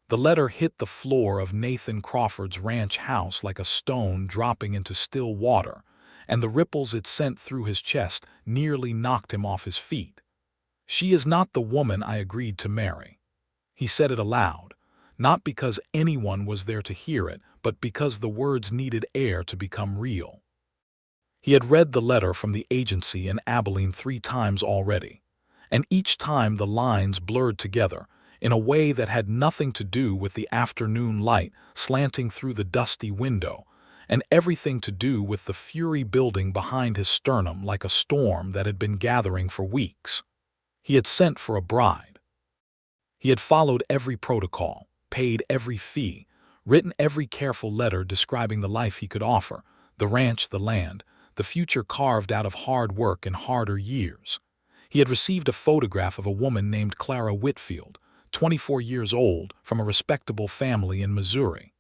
The letter hit the floor of Nathan Crawford's ranch house like a stone dropping into still water, and the ripples it sent through his chest nearly knocked him off his feet. "She is not the woman I agreed to marry." He said it aloud, not because anyone was there to hear it, but because the words needed air to become real. He had read the letter from the agency in Abilene 3 times already, and each time the lines blurred together in a way that had nothing to do with the afternoon light slanting through the dusty window, and everything to do with the fury building behind his sternum like a storm that had been gathering for weeks. He had sent for a bride. He had followed every protocol, paid every fee, written every careful letter describing the life he could offer, the ranch, the land, the future carved out of hard work and harder years. He had received a photograph of a woman named Clara Whitfield, 24 years old, from a respectable family in Missouri.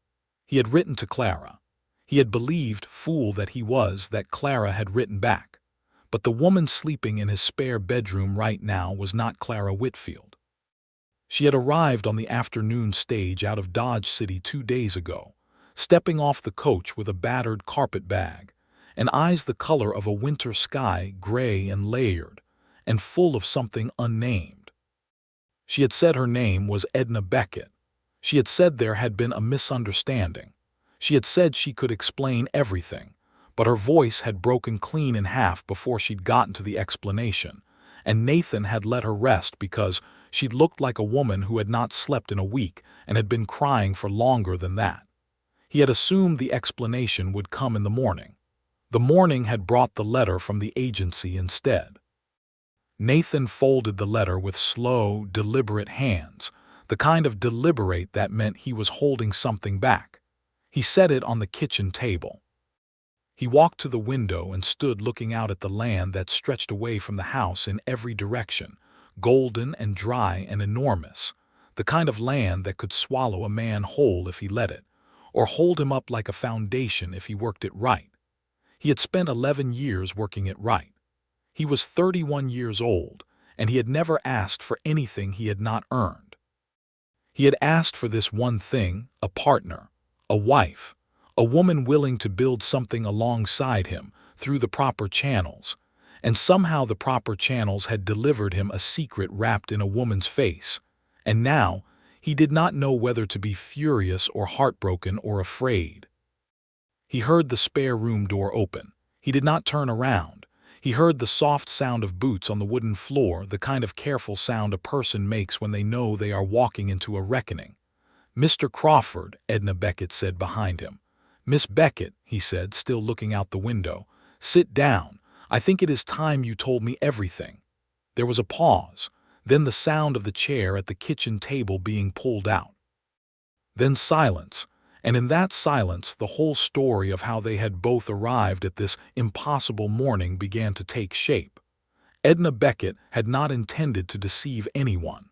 He had written to Clara. He had believed, fool that he was, that Clara had written back. But the woman sleeping in his spare bedroom right now was not Clara Whitfield. She had arrived on the afternoon stage out of Dodge City 2 days ago, stepping off the coach with a battered carpet bag, and eyes the color of a winter sky, gray and layered, and full of something unnamed. She had said her name was Edna Beckett. She had said there had been a misunderstanding. She had said she could explain everything, but her voice had broken clean in half before she'd gotten to the explanation, and Nathan had let her rest because she'd looked like a woman who had not slept in a week and had been crying for longer than that. He had assumed the explanation would come in the morning. The morning had brought the letter from the agency instead. Nathan folded the letter with slow, deliberate hands, the kind of deliberate that meant he was holding something back. He set it on the kitchen table. He walked to the window and stood looking out at the land that stretched away from the house in every direction, golden and dry and enormous, the kind of land that could swallow a man whole if he let it, or hold him up like a foundation if he worked it right. He had spent 11 years working it right. He was 31 years old, and he had never asked for anything he had not earned. He had asked for this one thing: a partner, a wife, a woman willing to build something alongside him through the proper channels, and somehow the proper channels had delivered him a secret wrapped in a woman's face, and now he did not know whether to be furious or heartbroken or afraid. He heard the spare room door open. He did not turn around. He heard the soft sound of boots on the wooden floor, the kind of careful sound a person makes when they know they are walking into a reckoning. "Mr. Crawford," Edna Beckett said behind him. "Miss Beckett," he said, still looking out the window, "sit down. I think it is time you told me everything." There was a pause, then the sound of the chair at the kitchen table being pulled out. Then silence, and in that silence the whole story of how they had both arrived at this impossible morning began to take shape. Edna Beckett had not intended to deceive anyone.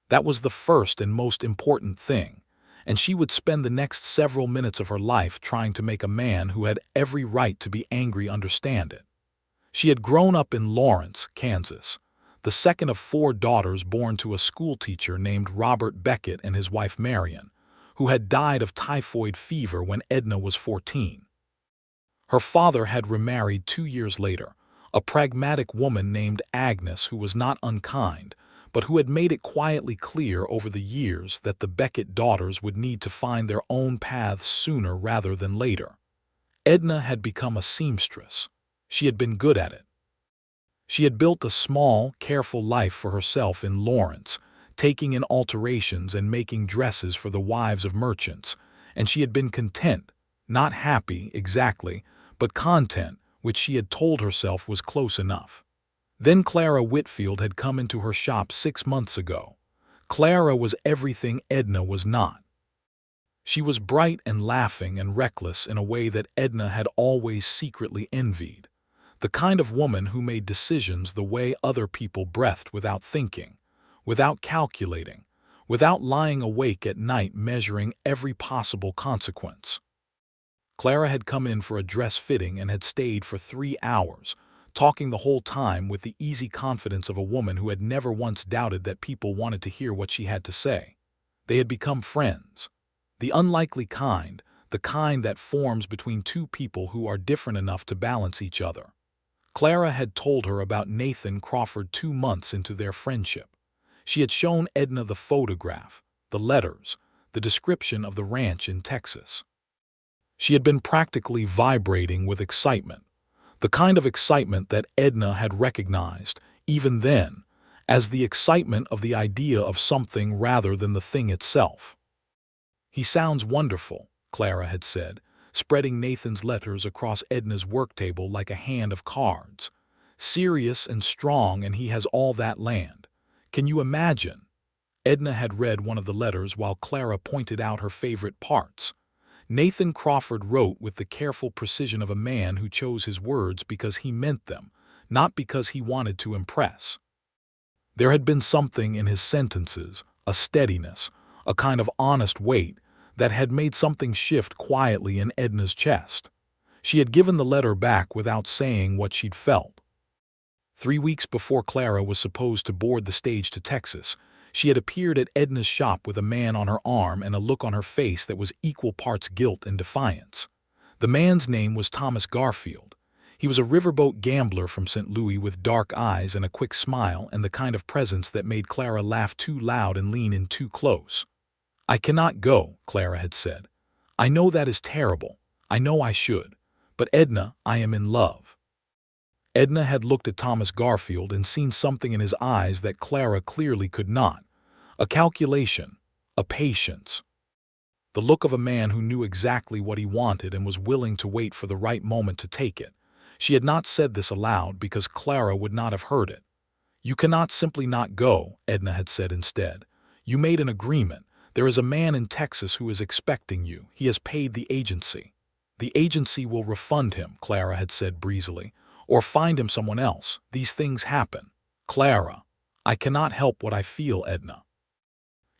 That was the first and most important thing, and she would spend the next several minutes of her life trying to make a man who had every right to be angry understand it. She had grown up in Lawrence, Kansas, the second of 4 daughters born to a schoolteacher named Robert Beckett and his wife Marion, who had died of typhoid fever when Edna was 14. Her father had remarried 2 years later, a pragmatic woman named Agnes who was not unkind, but who had made it quietly clear over the years that the Beckett daughters would need to find their own paths sooner rather than later. Edna had become a seamstress. She had been good at it. She had built a small, careful life for herself in Lawrence, taking in alterations and making dresses for the wives of merchants, and she had been content, not happy exactly, but content, which she had told herself was close enough. Then Clara Whitfield had come into her shop 6 months ago. Clara was everything Edna was not. She was bright and laughing and reckless in a way that Edna had always secretly envied, the kind of woman who made decisions the way other people breathed without thinking, without calculating, without lying awake at night measuring every possible consequence. Clara had come in for a dress fitting and had stayed for 3 hours, talking the whole time with the easy confidence of a woman who had never once doubted that people wanted to hear what she had to say. They had become friends. The unlikely kind, the kind that forms between two people who are different enough to balance each other. Clara had told her about Nathan Crawford 2 months into their friendship. She had shown Edna the photograph, the letters, the description of the ranch in Texas. She had been practically vibrating with excitement, the kind of excitement that Edna had recognized, even then, as the excitement of the idea of something rather than the thing itself. "He sounds wonderful," Clara had said, spreading Nathan's letters across Edna's work table like a hand of cards. "Serious and strong, and he has all that land. Can you imagine?" Edna had read one of the letters while Clara pointed out her favorite parts. Nathan Crawford wrote with the careful precision of a man who chose his words because he meant them, not because he wanted to impress. There had been something in his sentences, a steadiness, a kind of honest weight, that had made something shift quietly in Edna's chest. She had given the letter back without saying what she'd felt. 3 weeks before Clara was supposed to board the stage to Texas, she had appeared at Edna's shop with a man on her arm and a look on her face that was equal parts guilt and defiance. The man's name was Thomas Garfield. He was a riverboat gambler from St. Louis with dark eyes and a quick smile and the kind of presence that made Clara laugh too loud and lean in too close. "I cannot go," Clara had said. "I know that is terrible. I know I should. But Edna, I am in love." Edna had looked at Thomas Garfield and seen something in his eyes that Clara clearly could not. A calculation, a patience. The look of a man who knew exactly what he wanted and was willing to wait for the right moment to take it. She had not said this aloud because Clara would not have heard it. "You cannot simply not go," Edna had said instead. "You made an agreement. There is a man in Texas who is expecting you. He has paid the agency." "The agency will refund him," Clara had said breezily, "or find him someone else. These things happen." "Clara, I cannot help what I feel, Edna.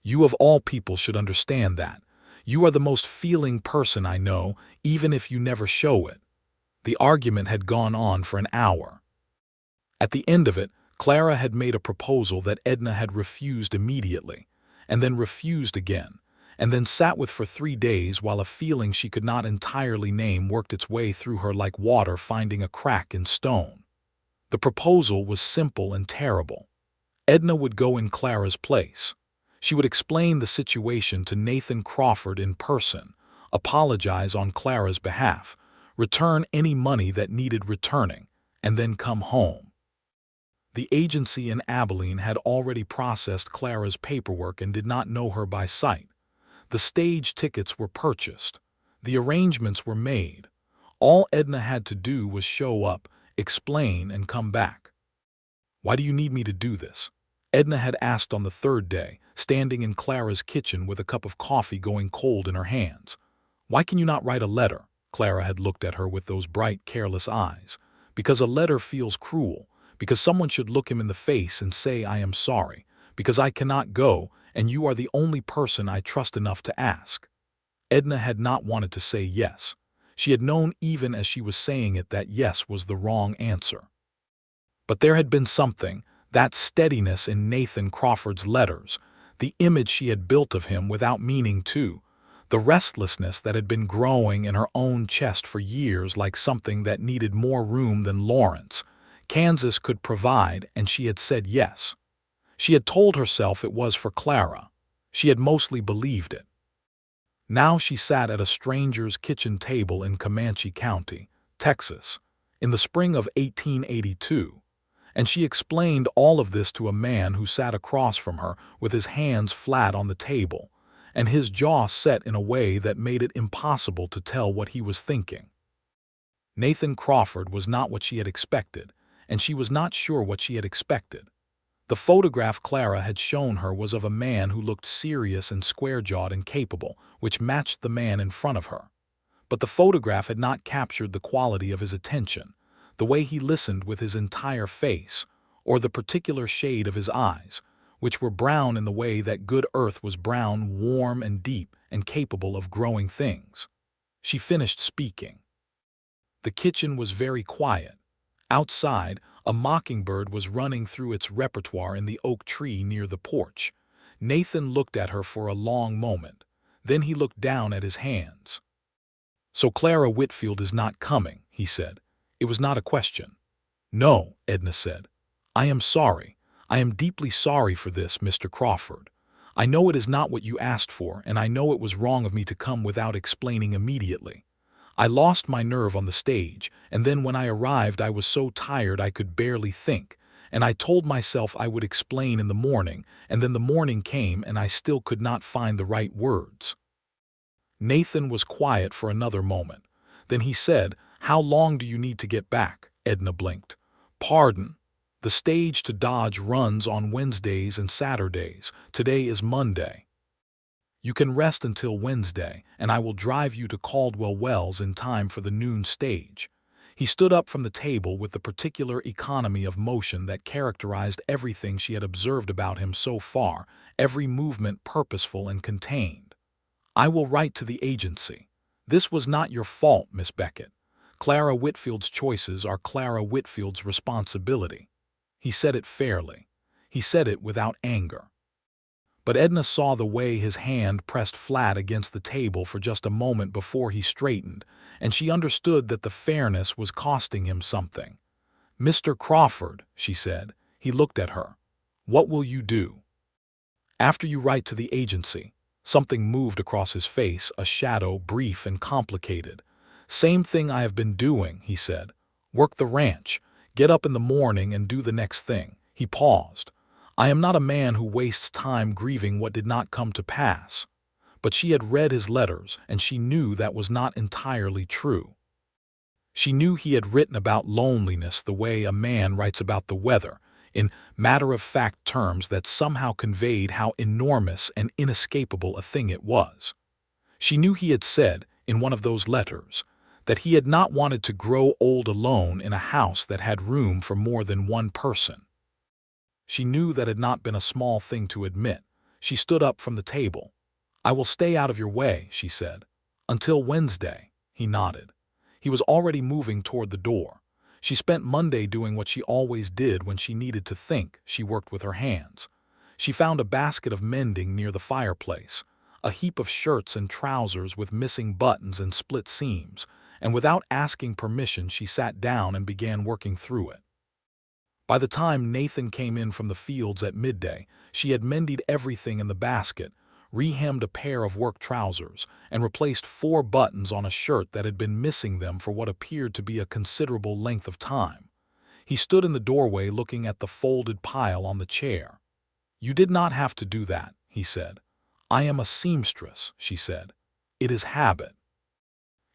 You of all people should understand that. You are the most feeling person I know, even if you never show it." The argument had gone on for an hour. At the end of it, Clara had made a proposal that Edna had refused immediately, and then refused again, and then sat with for 3 days while a feeling she could not entirely name worked its way through her like water finding a crack in stone. The proposal was simple and terrible. Edna would go in Clara's place. She would explain the situation to Nathan Crawford in person, apologize on Clara's behalf, return any money that needed returning, and then come home. The agency in Abilene had already processed Clara's paperwork and did not know her by sight. The stage tickets were purchased. The arrangements were made. All Edna had to do was show up, explain, and come back. "Why do you need me to do this?" Edna had asked on the 3rd day, standing in Clara's kitchen with a cup of coffee going cold in her hands. "Why can you not write a letter?" Clara had looked at her with those bright, careless eyes. "Because a letter feels cruel. Because someone should look him in the face and say, 'I am sorry,' because I cannot go, and you are the only person I trust enough to ask." Edna had not wanted to say yes. She had known even as she was saying it that yes was the wrong answer. But there had been something, that steadiness in Nathan Crawford's letters, the image she had built of him without meaning to, the restlessness that had been growing in her own chest for years like something that needed more room than Lawrence, Kansas could provide, and she had said yes. She had told herself it was for Clara. She had mostly believed it. Now she sat at a stranger's kitchen table in Comanche County, Texas, in the spring of 1882, and she explained all of this to a man who sat across from her with his hands flat on the table, and his jaw set in a way that made it impossible to tell what he was thinking. Nathan Crawford was not what she had expected, and she was not sure what she had expected. The photograph Clara had shown her was of a man who looked serious and square-jawed and capable, which matched the man in front of her. But the photograph had not captured the quality of his attention, the way he listened with his entire face, or the particular shade of his eyes, which were brown in the way that good earth was brown, warm and deep, and capable of growing things. She finished speaking. The kitchen was very quiet. Outside, a mockingbird was running through its repertoire in the oak tree near the porch. Nathan looked at her for a long moment. Then he looked down at his hands. "So Clara Whitfield is not coming," he said. It was not a question. "No," Edna said. "I am sorry. I am deeply sorry for this, Mr. Crawford. I know it is not what you asked for, and I know it was wrong of me to come without explaining immediately. I lost my nerve on the stage, and then when I arrived I was so tired I could barely think, and I told myself I would explain in the morning, and then the morning came and I still could not find the right words." Nathan was quiet for another moment. Then he said, "How long do you need to get back?" Edna blinked. "Pardon. The stage to Dodge runs on Wednesdays and Saturdays. Today is Monday. You can rest until Wednesday, and I will drive you to Caldwell Wells in time for the noon stage." He stood up from the table with the particular economy of motion that characterized everything she had observed about him so far, every movement purposeful and contained. "I will write to the agency. This was not your fault, Miss Beckett. Clara Whitfield's choices are Clara Whitfield's responsibility." He said it fairly. He said it without anger. But Edna saw the way his hand pressed flat against the table for just a moment before he straightened, and she understood that the fairness was costing him something. "Mr. Crawford," she said. He looked at her. "What will you do?" "After you write to the agency." Something moved across his face, a shadow, brief and complicated. "Same thing I have been doing," he said. "Work the ranch. Get up in the morning and do the next thing." He paused. "I am not a man who wastes time grieving what did not come to pass." But she had read his letters, and she knew that was not entirely true. She knew he had written about loneliness the way a man writes about the weather, in matter-of-fact terms that somehow conveyed how enormous and inescapable a thing it was. She knew he had said, in one of those letters, that he had not wanted to grow old alone in a house that had room for more than one person. She knew that had not been a small thing to admit. She stood up from the table. "I will stay out of your way," she said. "Until Wednesday." He nodded. He was already moving toward the door. She spent Monday doing what she always did when she needed to think. She worked with her hands. She found a basket of mending near the fireplace, a heap of shirts and trousers with missing buttons and split seams, and without asking permission she sat down and began working through it. By the time Nathan came in from the fields at midday, she had mended everything in the basket, rehemmed a pair of work trousers, and replaced 4 buttons on a shirt that had been missing them for what appeared to be a considerable length of time. He stood in the doorway looking at the folded pile on the chair. "You did not have to do that," he said. "I am a seamstress," she said. "It is habit."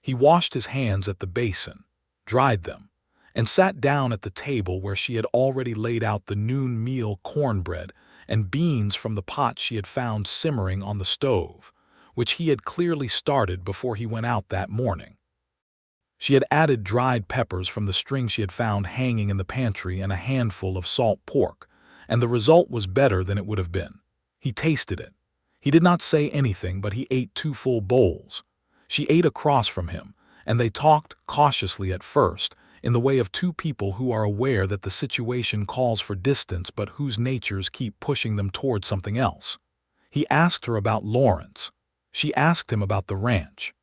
He washed his hands at the basin, dried them, and sat down at the table where she had already laid out the noon meal cornbread and beans from the pot she had found simmering on the stove, which he had clearly started before he went out that morning. She had added dried peppers from the string she had found hanging in the pantry and a handful of salt pork, and the result was better than it would have been. He tasted it. He did not say anything, but he ate 2 full bowls. She ate across from him, and they talked, cautiously at first, in the way of 2 people who are aware that the situation calls for distance but whose natures keep pushing them toward something else. He asked her about Lawrence. She asked him about the ranch.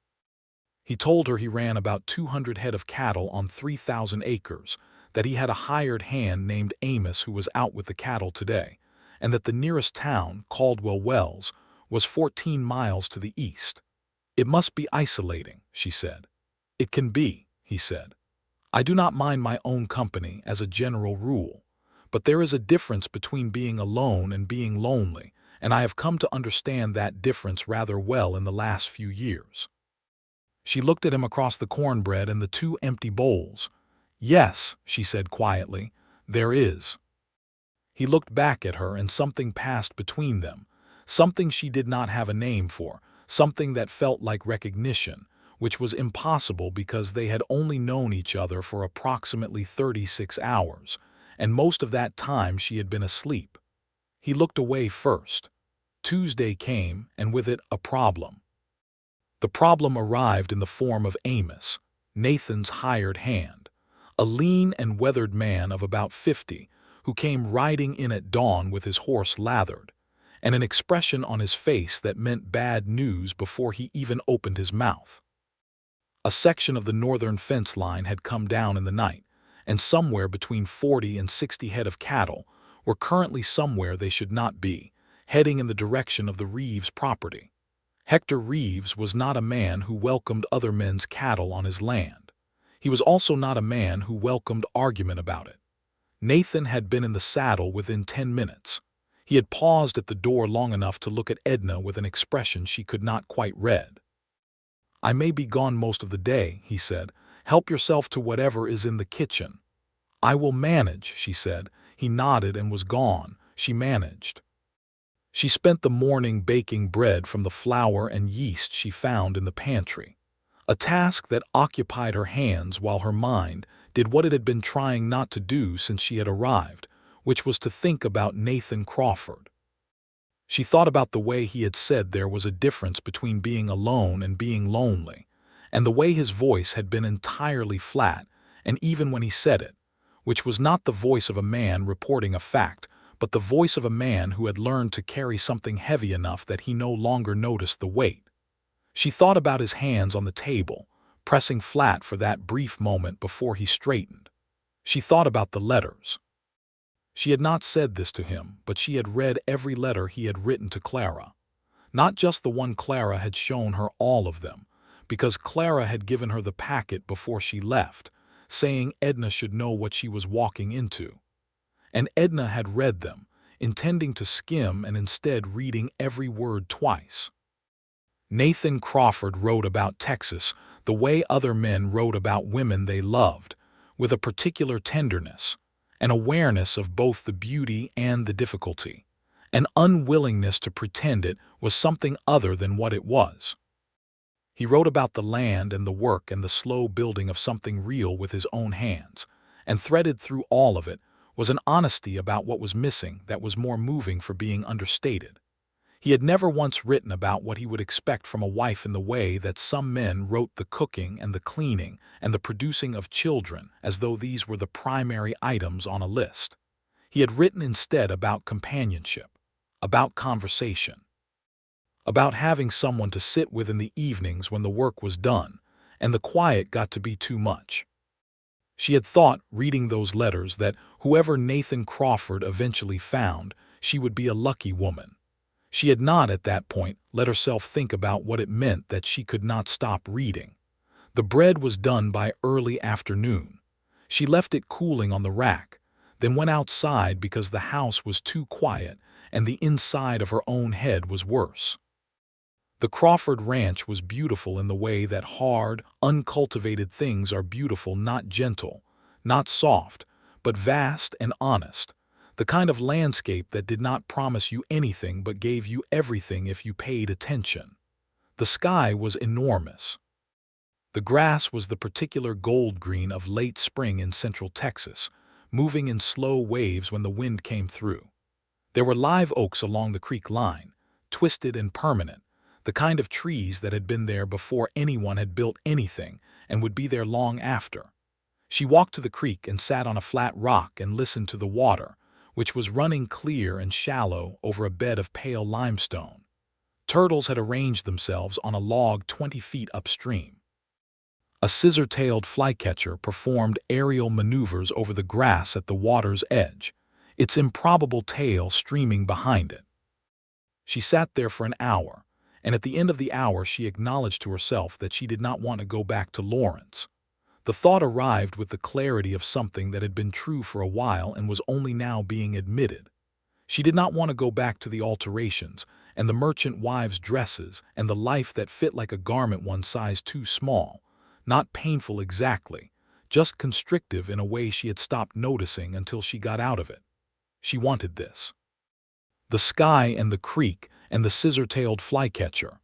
He told her he ran about 200 head of cattle on 3,000 acres, that he had a hired hand named Amos who was out with the cattle today, and that the nearest town, Caldwell Wells, was 14 miles to the east. "It must be isolating," she said. "It can be," he said. "I do not mind my own company as a general rule, but there is a difference between being alone and being lonely, and I have come to understand that difference rather well in the last few years." She looked at him across the cornbread and the 2 empty bowls. "Yes," she said quietly, "there is." He looked back at her and something passed between them, something she did not have a name for, something that felt like recognition, which was impossible because they had only known each other for approximately 36 hours, and most of that time she had been asleep. He looked away first. Tuesday came, and with it a problem. The problem arrived in the form of Amos, Nathan's hired hand, a lean and weathered man of about 50, who came riding in at dawn with his horse lathered, and an expression on his face that meant bad news before he even opened his mouth. A section of the northern fence line had come down in the night, and somewhere between 40 and 60 head of cattle were currently somewhere they should not be, heading in the direction of the Reeves property. Hector Reeves was not a man who welcomed other men's cattle on his land. He was also not a man who welcomed argument about it. Nathan had been in the saddle within 10 minutes. He had paused at the door long enough to look at Edna with an expression she could not quite read. "I may be gone most of the day," he said. "Help yourself to whatever is in the kitchen." "I will manage," she said. He nodded and was gone. She managed. She spent the morning baking bread from the flour and yeast she found in the pantry, a task that occupied her hands while her mind did what it had been trying not to do since she had arrived, which was to think about Nathan Crawford. She thought about the way he had said there was a difference between being alone and being lonely, and the way his voice had been entirely flat, and even when he said it, which was not the voice of a man reporting a fact, but the voice of a man who had learned to carry something heavy enough that he no longer noticed the weight. She thought about his hands on the table, pressing flat for that brief moment before he straightened. She thought about the letters. She had not said this to him, but she had read every letter he had written to Clara. Not just the one Clara had shown her, all of them, because Clara had given her the packet before she left, saying Edna should know what she was walking into. And Edna had read them, intending to skim and instead reading every word twice. Nathan Crawford wrote about Texas the way other men wrote about women they loved, with a particular tenderness, an awareness of both the beauty and the difficulty, an unwillingness to pretend it was something other than what it was. He wrote about the land and the work and the slow building of something real with his own hands, and threaded through all of it was an honesty about what was missing that was more moving for being understated. He had never once written about what he would expect from a wife in the way that some men wrote the cooking and the cleaning and the producing of children as though these were the primary items on a list. He had written instead about companionship, about conversation, about having someone to sit with in the evenings when the work was done and the quiet got to be too much. She had thought, reading those letters, that whoever Nathan Crawford eventually found, she would be a lucky woman. She had not, at that point, let herself think about what it meant that she could not stop reading. The bread was done by early afternoon. She left it cooling on the rack, then went outside because the house was too quiet and the inside of her own head was worse. The Crawford Ranch was beautiful in the way that hard, uncultivated things are beautiful, not gentle, not soft, but vast and honest, the kind of landscape that did not promise you anything but gave you everything if you paid attention. The sky was enormous. The grass was the particular gold green of late spring in central Texas, moving in slow waves when the wind came through. There were live oaks along the creek line, twisted and permanent, the kind of trees that had been there before anyone had built anything and would be there long after. She walked to the creek and sat on a flat rock and listened to the water, which was running clear and shallow over a bed of pale limestone. Turtles had arranged themselves on a log 20 feet upstream. A scissor-tailed flycatcher performed aerial maneuvers over the grass at the water's edge, its improbable tail streaming behind it. She sat there for an hour, and at the end of the hour she acknowledged to herself that she did not want to go back to Lawrence. The thought arrived with the clarity of something that had been true for a while and was only now being admitted. She did not want to go back to the alterations and the merchant wives' dresses and the life that fit like a garment one size too small, not painful exactly, just constrictive in a way she had stopped noticing until she got out of it. She wanted this. The sky and the creek and the scissor-tailed flycatcher,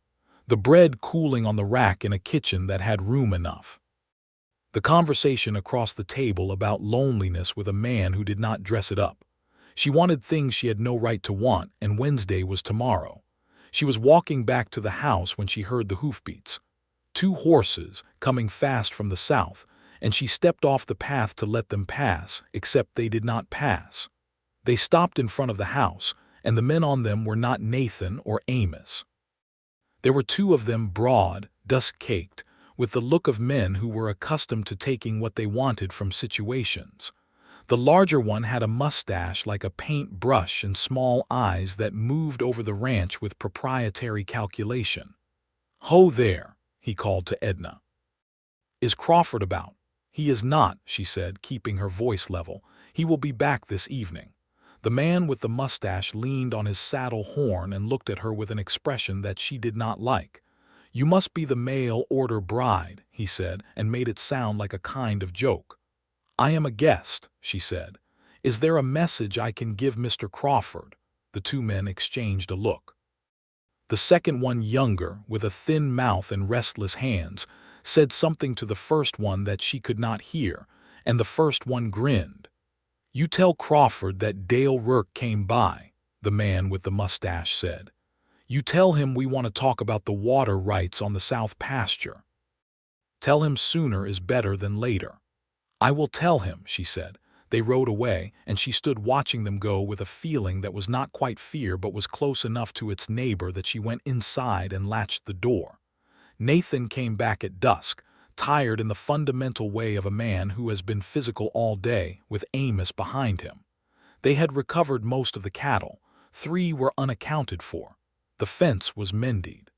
the bread cooling on the rack in a kitchen that had room enough. The conversation across the table about loneliness with a man who did not dress it up. She wanted things she had no right to want, and Wednesday was tomorrow. She was walking back to the house when she heard the hoofbeats. 2 horses coming fast from the south, and she stepped off the path to let them pass, except they did not pass. They stopped in front of the house, and the men on them were not Nathan or Amos. There were two of them, broad, dust-caked, with the look of men who were accustomed to taking what they wanted from situations. The larger one had a mustache like a paint brush and small eyes that moved over the ranch with proprietary calculation. "Ho there," he called to Edna. "Is Crawford about?" "He is not," she said, keeping her voice level. "He will be back this evening." The man with the mustache leaned on his saddle horn and looked at her with an expression that she did not like. "You must be the mail order bride," he said, and made it sound like a kind of joke. "I am a guest," she said. "Is there a message I can give Mr. Crawford?" The two men exchanged a look. The second one, younger, with a thin mouth and restless hands, said something to the first one that she could not hear, and the first one grinned. "You tell Crawford that Dale Rourke came by," the man with the mustache said. "You tell him we want to talk about the water rights on the south pasture. Tell him sooner is better than later." "I will tell him," she said. They rode away, and she stood watching them go with a feeling that was not quite fear but was close enough to its neighbor that she went inside and latched the door. Nathan came back at dusk, tired in the fundamental way of a man who has been physical all day, with Amos behind him. They had recovered most of the cattle. 3 were unaccounted for. The fence was mended.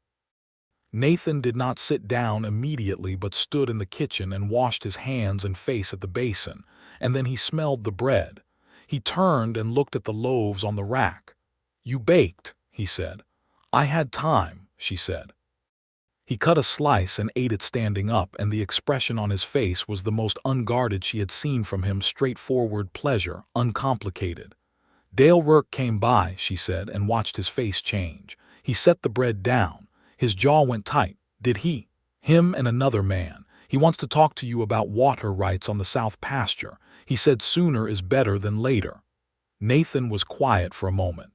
Nathan did not sit down immediately but stood in the kitchen and washed his hands and face at the basin, and then he smelled the bread. He turned and looked at the loaves on the rack. "You baked," he said. "I had time," she said. He cut a slice and ate it standing up, and the expression on his face was the most unguarded she had seen from him, straightforward pleasure, uncomplicated. "Dale Rourke came by," she said, and watched his face change. He set the bread down. His jaw went tight. "Did he?" "Him and another man. He wants to talk to you about water rights on the south pasture. He said sooner is better than later." Nathan was quiet for a moment.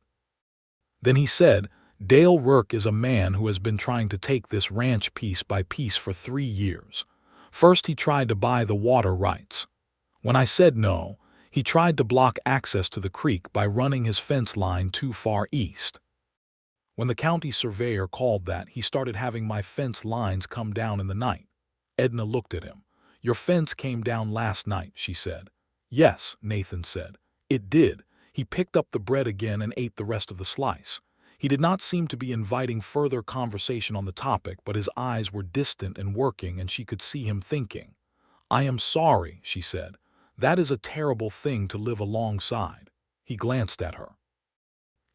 Then he said, "Dale Rourke is a man who has been trying to take this ranch piece by piece for 3 years. First he tried to buy the water rights. When I said no, he tried to block access to the creek by running his fence line too far east. When the county surveyor called that, he started having my fence lines come down in the night." Edna looked at him. "Your fence came down last night," she said. "Yes," Nathan said. "It did." He picked up the bread again and ate the rest of the slice. He did not seem to be inviting further conversation on the topic, but his eyes were distant and working, and she could see him thinking. "I am sorry," she said. "That is a terrible thing to live alongside." He glanced at her.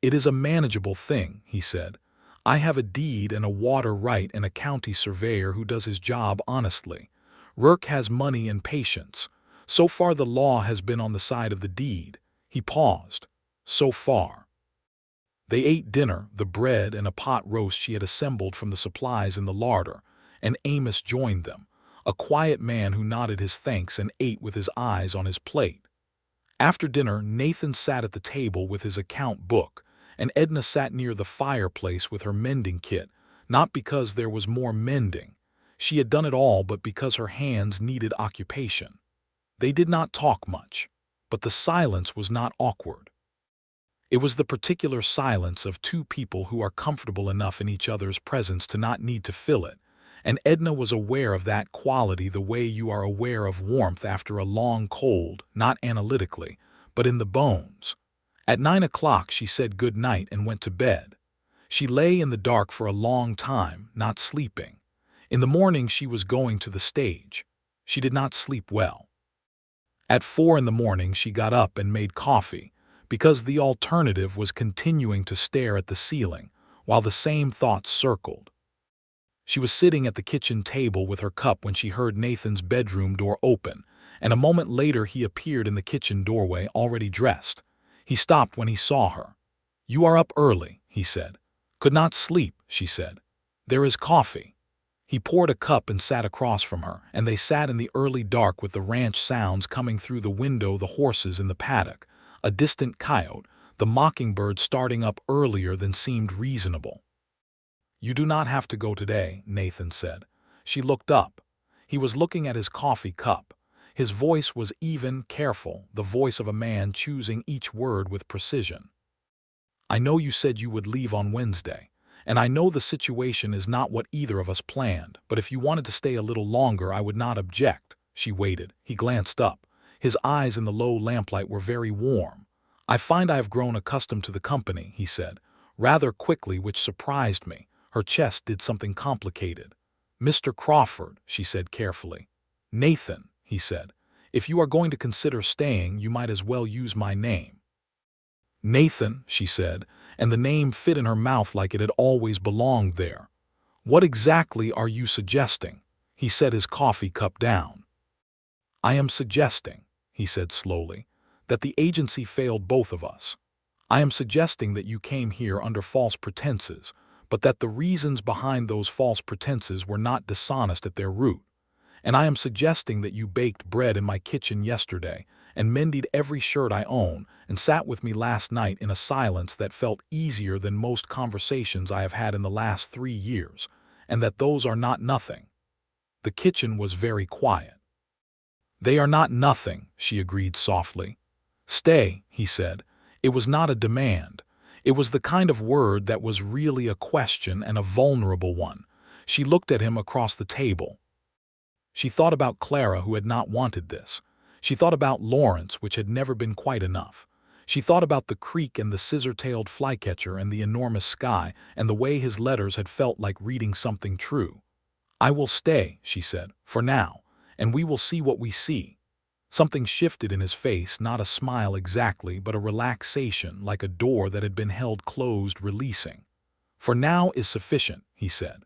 "It is a manageable thing," he said. "I have a deed and a water right and a county surveyor who does his job honestly. Rourke has money and patience. So far the law has been on the side of the deed." He paused. "So far." They ate dinner, the bread and a pot roast she had assembled from the supplies in the larder, and Amos joined them, a quiet man who nodded his thanks and ate with his eyes on his plate. After dinner, Nathan sat at the table with his account book, and Edna sat near the fireplace with her mending kit, not because there was more mending. She had done it all, but because her hands needed occupation. They did not talk much, but the silence was not awkward. It was the particular silence of two people who are comfortable enough in each other's presence to not need to fill it, and Edna was aware of that quality the way you are aware of warmth after a long cold, not analytically, but in the bones. At 9 o'clock she said good night and went to bed. She lay in the dark for a long time, not sleeping. In the morning she was going to the stage. She did not sleep well. At 4 in the morning she got up and made coffee, because the alternative was continuing to stare at the ceiling, while the same thoughts circled. She was sitting at the kitchen table with her cup when she heard Nathan's bedroom door open, and a moment later he appeared in the kitchen doorway, already dressed. He stopped when he saw her. "You are up early," he said. "Could not sleep," she said. "There is coffee." He poured a cup and sat across from her, and they sat in the early dark with the ranch sounds coming through the window, the horses in the paddock, a distant coyote, the mockingbird starting up earlier than seemed reasonable. "You do not have to go today," Nathan said. She looked up. He was looking at his coffee cup. His voice was even, careful, the voice of a man choosing each word with precision. I know you said you would leave on Wednesday, and I know the situation is not what either of us planned, but if you wanted to stay a little longer, I would not object." She waited. He glanced up. His eyes in the low lamplight were very warm. "I find I have grown accustomed to the company," he said, rather quickly, which surprised me. Her chest did something complicated. "Mr. Crawford," she said carefully. "Nathan," he said. "If you are going to consider staying, you might as well use my name." "Nathan," she said, and the name fit in her mouth like it had always belonged there. "What exactly are you suggesting?" He set his coffee cup down. "I am suggesting," he said slowly, "that the agency failed both of us. I am suggesting that you came here under false pretenses, but that the reasons behind those false pretenses were not dishonest at their root. And I am suggesting that you baked bread in my kitchen yesterday and mended every shirt I own and sat with me last night in a silence that felt easier than most conversations I have had in the last 3 years, and that those are not nothing." The kitchen was very quiet. "They are not nothing," she agreed softly. "Stay," he said. It was not a demand. It was the kind of word that was really a question, and a vulnerable one. She looked at him across the table. She thought about Clara, who had not wanted this. She thought about Lawrence, which had never been quite enough. She thought about the creek and the scissor-tailed flycatcher and the enormous sky and the way his letters had felt like reading something true. "I will stay," she said, "for now, and we will see what we see." Something shifted in his face, not a smile exactly, but a relaxation, like a door that had been held closed releasing. "For now is sufficient," he said.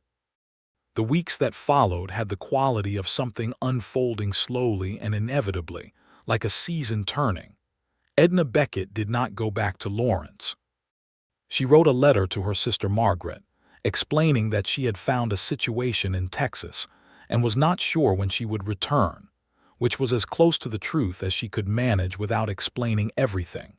The weeks that followed had the quality of something unfolding slowly and inevitably, like a season turning. Edna Beckett did not go back to Lawrence. She wrote a letter to her sister Margaret, explaining that she had found a situation in Texas and was not sure when she would return, which was as close to the truth as she could manage without explaining everything.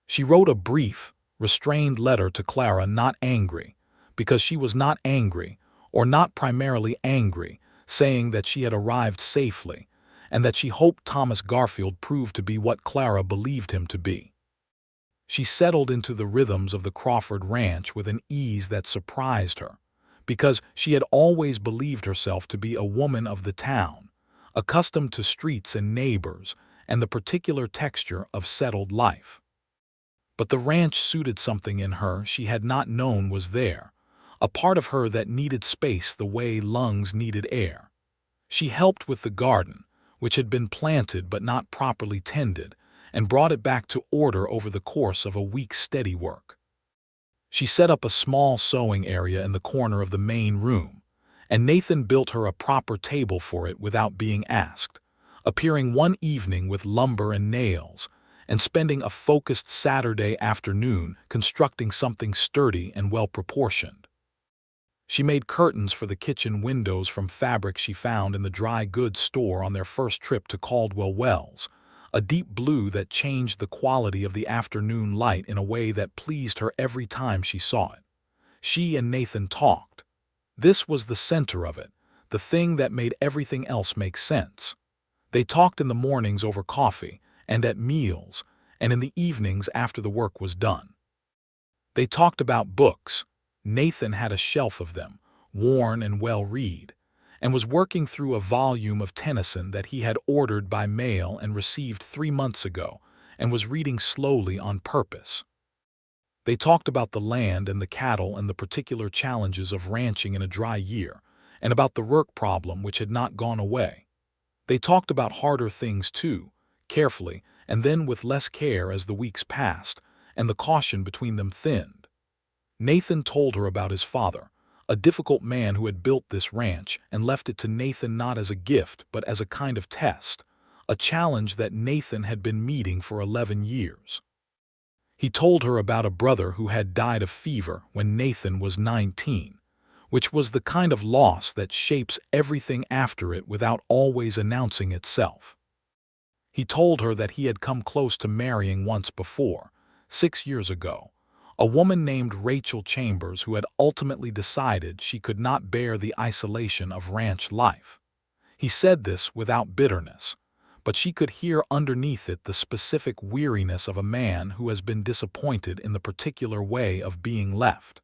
She wrote a brief, restrained letter to Clara, not angry, because she was not angry, or not primarily angry, saying that she had arrived safely, and that she hoped Thomas Garfield proved to be what Clara believed him to be. She settled into the rhythms of the Crawford ranch with an ease that surprised her, because she had always believed herself to be a woman of the town, accustomed to streets and neighbors and the particular texture of settled life. But the ranch suited something in her she had not known was there, a part of her that needed space the way lungs needed air. She helped with the garden, which had been planted but not properly tended, and brought it back to order over the course of a week's steady work. She set up a small sewing area in the corner of the main room, and Nathan built her a proper table for it without being asked, appearing one evening with lumber and nails, and spending a focused Saturday afternoon constructing something sturdy and well-proportioned. She made curtains for the kitchen windows from fabric she found in the dry goods store on their first trip to Caldwell Wells, a deep blue that changed the quality of the afternoon light in a way that pleased her every time she saw it. She and Nathan talked. This was the center of it, the thing that made everything else make sense. They talked in the mornings over coffee, and at meals, and in the evenings after the work was done. They talked about books. Nathan had a shelf of them, worn and well-read, and was working through a volume of Tennyson that he had ordered by mail and received 3 months ago, and was reading slowly on purpose. They talked about the land and the cattle and the particular challenges of ranching in a dry year, and about the work problem which had not gone away. They talked about harder things too, carefully, and then with less care as the weeks passed, and the caution between them thinned. Nathan told her about his father, a difficult man who had built this ranch and left it to Nathan not as a gift but as a kind of test, a challenge that Nathan had been meeting for 11 years. He told her about a brother who had died of fever when Nathan was 19, which was the kind of loss that shapes everything after it without always announcing itself. He told her that he had come close to marrying once before, 6 years ago, a woman named Rachel Chambers who had ultimately decided she could not bear the isolation of ranch life. He said this without bitterness, but she could hear underneath it the specific weariness of a man who has been disappointed in the particular way of being left.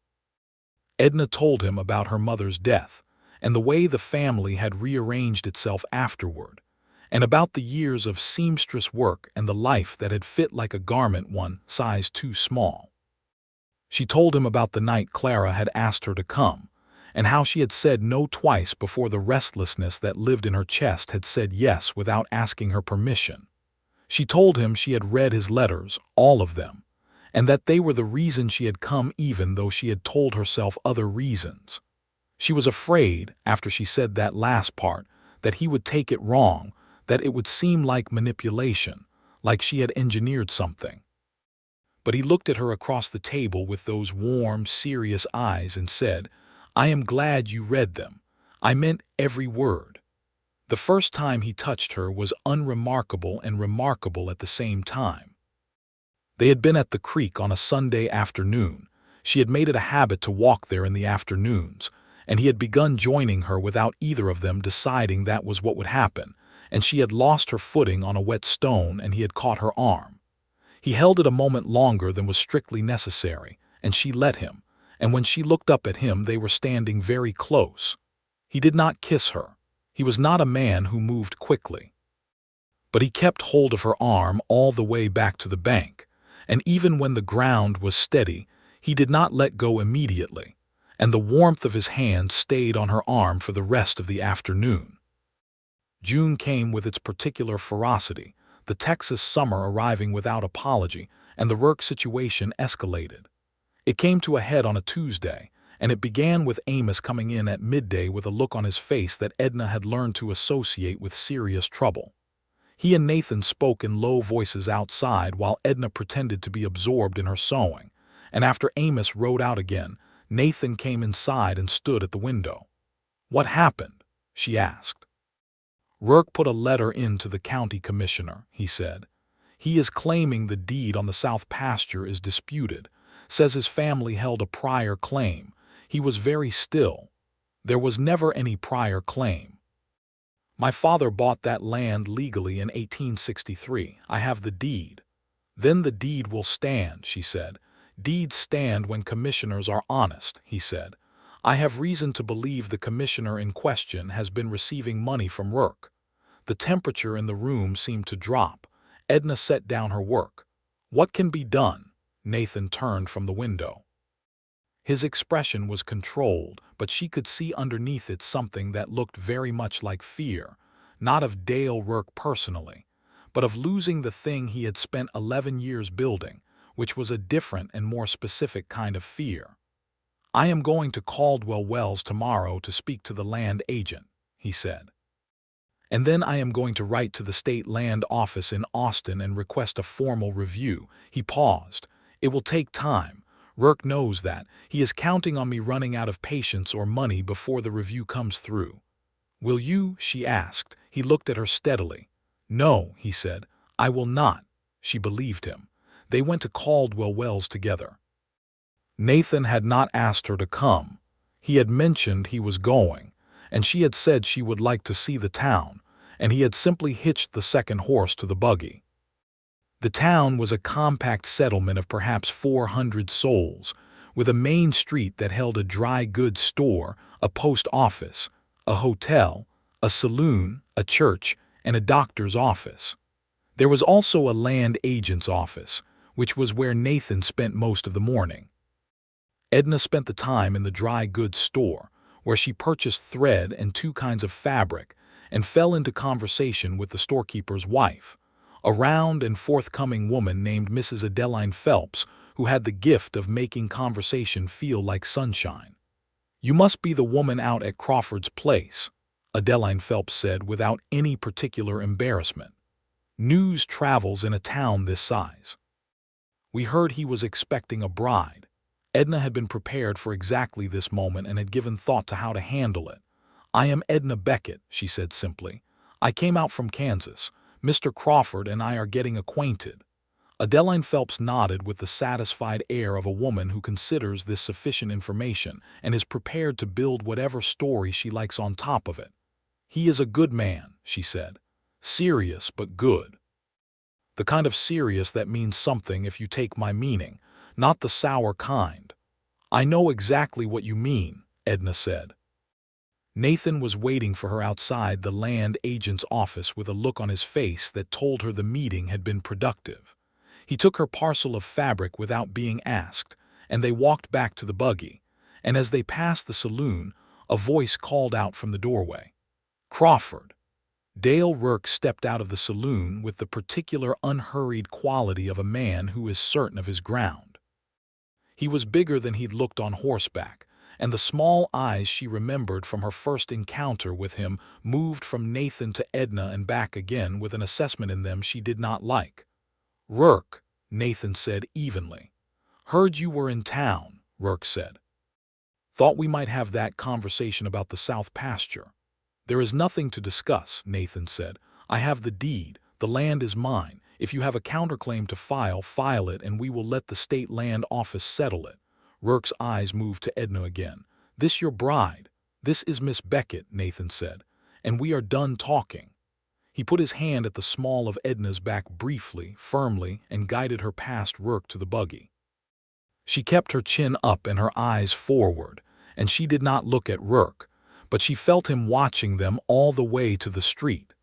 Edna told him about her mother's death, and the way the family had rearranged itself afterward, and about the years of seamstress work and the life that had fit like a garment one size too small. She told him about the night Clara had asked her to come, and how she had said no twice before the restlessness that lived in her chest had said yes without asking her permission. She told him she had read his letters, all of them, and that they were the reason she had come even though she had told herself other reasons. She was afraid, after she said that last part, that he would take it wrong, that it would seem like manipulation, like she had engineered something. But he looked at her across the table with those warm, serious eyes and said, "I am glad you read them. I meant every word." The first time he touched her was unremarkable and remarkable at the same time. They had been at the creek on a Sunday afternoon. She had made it a habit to walk there in the afternoons, and he had begun joining her without either of them deciding that was what would happen, and she had lost her footing on a wet stone and he had caught her arm. He held it a moment longer than was strictly necessary, and she let him, and when she looked up at him they were standing very close. He did not kiss her. He was not a man who moved quickly. But he kept hold of her arm all the way back to the bank, and even when the ground was steady, he did not let go immediately, and the warmth of his hand stayed on her arm for the rest of the afternoon. June came with its particular ferocity, the Texas summer arriving without apology, and the work situation escalated. It came to a head on a Tuesday, and it began with Amos coming in at midday with a look on his face that Edna had learned to associate with serious trouble. He and Nathan spoke in low voices outside while Edna pretended to be absorbed in her sewing, and after Amos rode out again, Nathan came inside and stood at the window. "What happened?" she asked. "Rourke put a letter in to the county commissioner," he said. "He is claiming the deed on the south pasture is disputed, says his family held a prior claim. He was very still. There was never any prior claim. My father bought that land legally in 1863. I have the deed." "Then the deed will stand," she said. "Deeds stand when commissioners are honest," he said. "I have reason to believe the commissioner in question has been receiving money from Rourke." The temperature in the room seemed to drop. Edna set down her work. "What can be done?" Nathan turned from the window. His expression was controlled, but she could see underneath it something that looked very much like fear, not of Dale Rourke personally, but of losing the thing he had spent 11 years building, which was a different and more specific kind of fear. "I am going to Caldwell Wells tomorrow to speak to the land agent," he said. "And then I am going to write to the state land office in Austin and request a formal review." He paused. "It will take time. Rourke knows that. He is counting on me running out of patience or money before the review comes through." "Will you?" she asked. He looked at her steadily. "No," he said, "I will not." She believed him. They went to Caldwell Wells together. Nathan had not asked her to come. He had mentioned he was going, and she had said she would like to see the town, and he had simply hitched the second horse to the buggy. The town was a compact settlement of perhaps 400 souls, with a main street that held a dry goods store, a post office, a hotel, a saloon, a church, and a doctor's office. There was also a land agent's office, which was where Nathan spent most of the morning. Edna spent the time in the dry goods store, where she purchased thread and 2 kinds of fabric, and fell into conversation with the storekeeper's wife, a round and forthcoming woman named Mrs. Adeline Phelps, who had the gift of making conversation feel like sunshine. "You must be the woman out at Crawford's place," Adeline Phelps said without any particular embarrassment. "News travels in a town this size. We heard he was expecting a bride." Edna had been prepared for exactly this moment and had given thought to how to handle it. "I am Edna Beckett," she said simply. "I came out from Kansas. Mr. Crawford and I are getting acquainted." Adeline Phelps nodded with the satisfied air of a woman who considers this sufficient information and is prepared to build whatever story she likes on top of it. "He is a good man," she said. Serious but good. The kind of serious that means something if you take my meaning, not the sour kind. I know exactly what you mean, Edna said. Nathan was waiting for her outside the land agent's office with a look on his face that told her the meeting had been productive. He took her parcel of fabric without being asked, and they walked back to the buggy, and as they passed the saloon, a voice called out from the doorway. Crawford. Dale Rourke stepped out of the saloon with the particular unhurried quality of a man who is certain of his ground. He was bigger than he'd looked on horseback, and the small eyes she remembered from her first encounter with him moved from Nathan to Edna and back again with an assessment in them she did not like. Rourke, Nathan said evenly. Heard you were in town, Rourke said. Thought we might have that conversation about the south pasture. There is nothing to discuss, Nathan said. I have the deed. The land is mine. If you have a counterclaim to file, file it, and we will let the state land office settle it. Rourke's eyes moved to Edna again. This your bride? This is Miss Beckett, Nathan said, and we are done talking. He put his hand at the small of Edna's back briefly, firmly, and guided her past Rourke to the buggy. She kept her chin up and her eyes forward, and she did not look at Rourke, but she felt him watching them all the way to the street.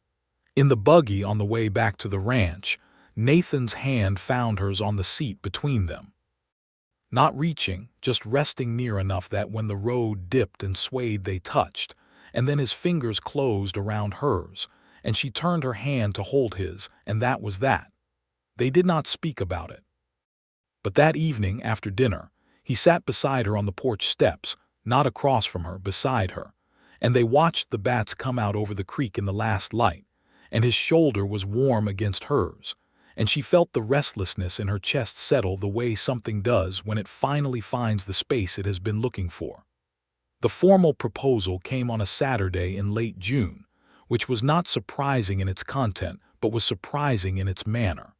In the buggy on the way back to the ranch, Nathan's hand found hers on the seat between them. Not reaching, just resting near enough that when the road dipped and swayed they touched, and then his fingers closed around hers, and she turned her hand to hold his, and that was that. They did not speak about it. But that evening, after dinner, he sat beside her on the porch steps, not across from her, beside her, and they watched the bats come out over the creek in the last light, and his shoulder was warm against hers, and she felt the restlessness in her chest settle the way something does when it finally finds the space it has been looking for. The formal proposal came on a Saturday in late June, which was not surprising in its content, but was surprising in its manner.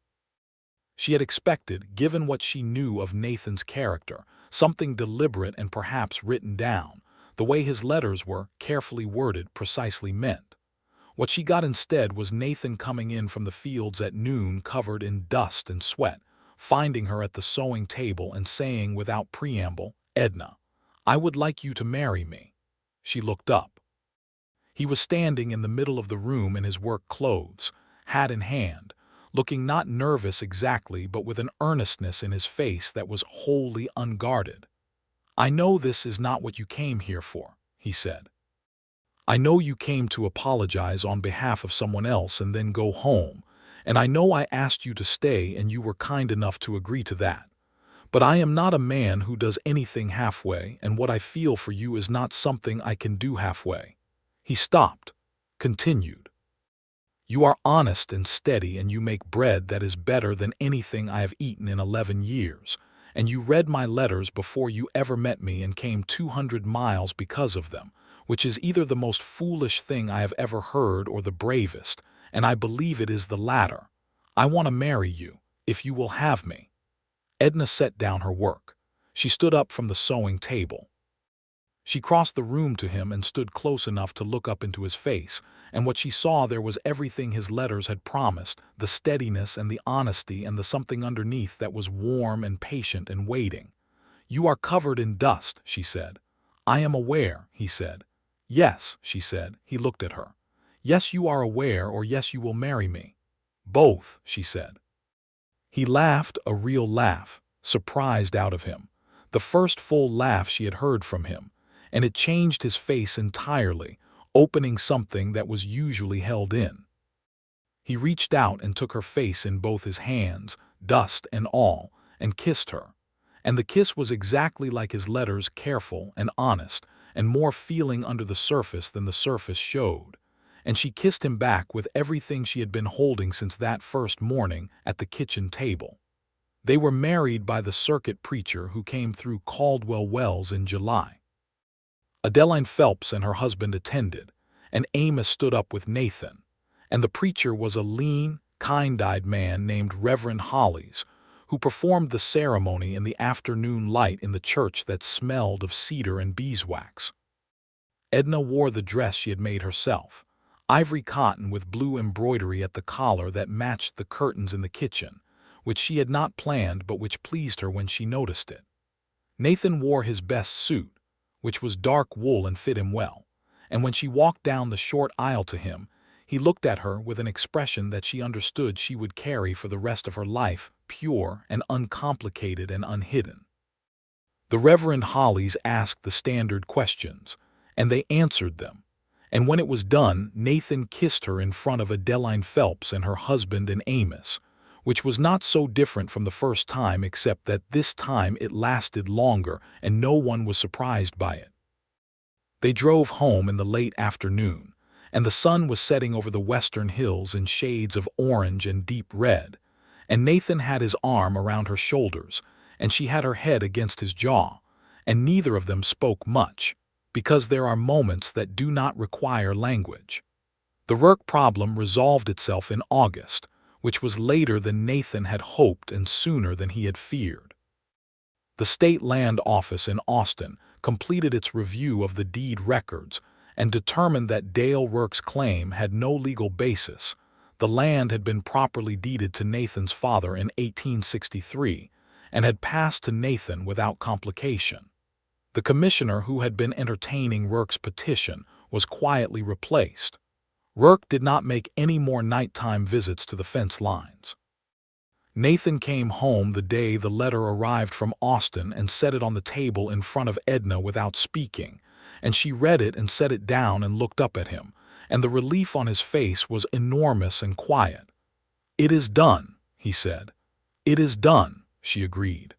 She had expected, given what she knew of Nathan's character, something deliberate and perhaps written down, the way his letters were, carefully worded, precisely meant. What she got instead was Nathan coming in from the fields at noon covered in dust and sweat, finding her at the sewing table and saying without preamble, Edna, I would like you to marry me. She looked up. He was standing in the middle of the room in his work clothes, hat in hand, looking not nervous exactly but with an earnestness in his face that was wholly unguarded. I know this is not what you came here for, he said. I know you came to apologize on behalf of someone else and then go home, and I know I asked you to stay and you were kind enough to agree to that. But I am not a man who does anything halfway, and what I feel for you is not something I can do halfway. He stopped, continued. You are honest and steady, and you make bread that is better than anything I have eaten in 11 years, and you read my letters before you ever met me and came 200 miles because of them, which is either the most foolish thing I have ever heard or the bravest, and I believe it is the latter. I want to marry you, if you will have me. Edna set down her work. She stood up from the sewing table. She crossed the room to him and stood close enough to look up into his face, and what she saw there was everything his letters had promised, the steadiness and the honesty and the something underneath that was warm and patient and waiting. You are covered in dust, she said. I am aware, he said. Yes, she said. He looked at her. Yes, you are aware, or yes, you will marry me. Both, she said. He laughed, a real laugh, surprised out of him, the first full laugh she had heard from him, and it changed his face entirely, opening something that was usually held in. He reached out and took her face in both his hands, dust and all, and kissed her. And the kiss was exactly like his letters, careful and honest, and more feeling under the surface than the surface showed. And she kissed him back with everything she had been holding since that first morning at the kitchen table. They were married by the circuit preacher who came through Caldwell Wells in July. Adeline Phelps and her husband attended, and Amos stood up with Nathan, and the preacher was a lean, kind-eyed man named Reverend Hollies, who performed the ceremony in the afternoon light in the church that smelled of cedar and beeswax. Edna wore the dress she had made herself, ivory cotton with blue embroidery at the collar that matched the curtains in the kitchen, which she had not planned but which pleased her when she noticed it. Nathan wore his best suit, which was dark wool and fit him well, and when she walked down the short aisle to him, he looked at her with an expression that she understood she would carry for the rest of her life, pure and uncomplicated and unhidden. The Reverend Hollies asked the standard questions, and they answered them. And when it was done, Nathan kissed her in front of Adeline Phelps and her husband and Amos, which was not so different from the first time except that this time it lasted longer and no one was surprised by it. They drove home in the late afternoon, and the sun was setting over the western hills in shades of orange and deep red, and Nathan had his arm around her shoulders, and she had her head against his jaw, and neither of them spoke much, because there are moments that do not require language. The work problem resolved itself in August, which was later than Nathan had hoped and sooner than he had feared. The State Land Office in Austin completed its review of the deed records and determined that Dale Work's claim had no legal basis. The land had been properly deeded to Nathan's father in 1863 and had passed to Nathan without complication. The commissioner who had been entertaining Work's petition was quietly replaced. Work did not make any more nighttime visits to the fence lines. Nathan came home the day the letter arrived from Austin and set it on the table in front of Edna without speaking, and she read it and set it down and looked up at him, and the relief on his face was enormous and quiet. "It is done," he said. "It is done," she agreed.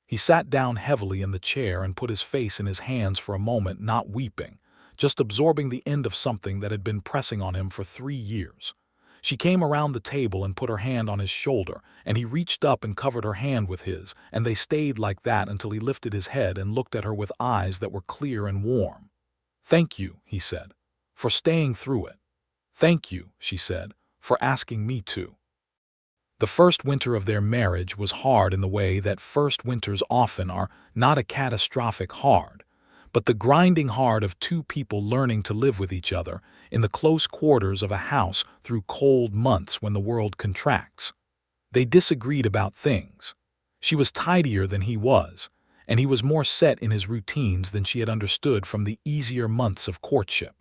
He sat down heavily in the chair and put his face in his hands for a moment, not weeping, just absorbing the end of something that had been pressing on him for 3 years. She came around the table and put her hand on his shoulder, and he reached up and covered her hand with his, and they stayed like that until he lifted his head and looked at her with eyes that were clear and warm. "Thank you," he said, "for staying through it." "Thank you," she said, "for asking me to." The first winter of their marriage was hard in the way that first winters often are, not a catastrophic hard, but the grinding hard of two people learning to live with each other in the close quarters of a house through cold months when the world contracts. They disagreed about things. She was tidier than he was, and he was more set in his routines than she had understood from the easier months of courtship.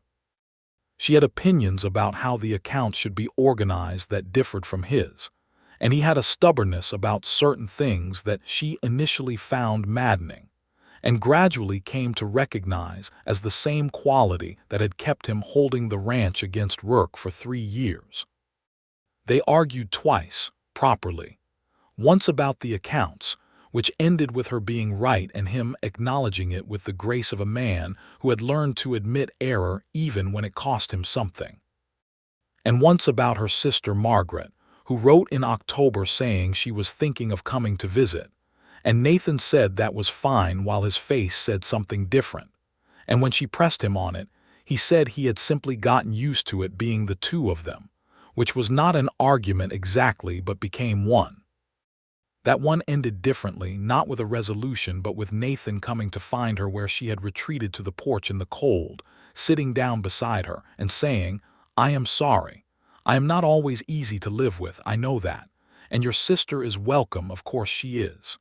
She had opinions about how the accounts should be organized that differed from his, and he had a stubbornness about certain things that she initially found maddening, and gradually came to recognize as the same quality that had kept him holding the ranch against Work for 3 years. They argued twice, properly. Once about the accounts, which ended with her being right and him acknowledging it with the grace of a man who had learned to admit error even when it cost him something. And once about her sister Margaret, who wrote in October saying she was thinking of coming to visit, and Nathan said that was fine while his face said something different, and when she pressed him on it, he said he had simply gotten used to it being the two of them, which was not an argument exactly but became one. That one ended differently, not with a resolution but with Nathan coming to find her where she had retreated to the porch in the cold, sitting down beside her and saying, "I am sorry. I am not always easy to live with, I know that, and your sister is welcome, of course she is."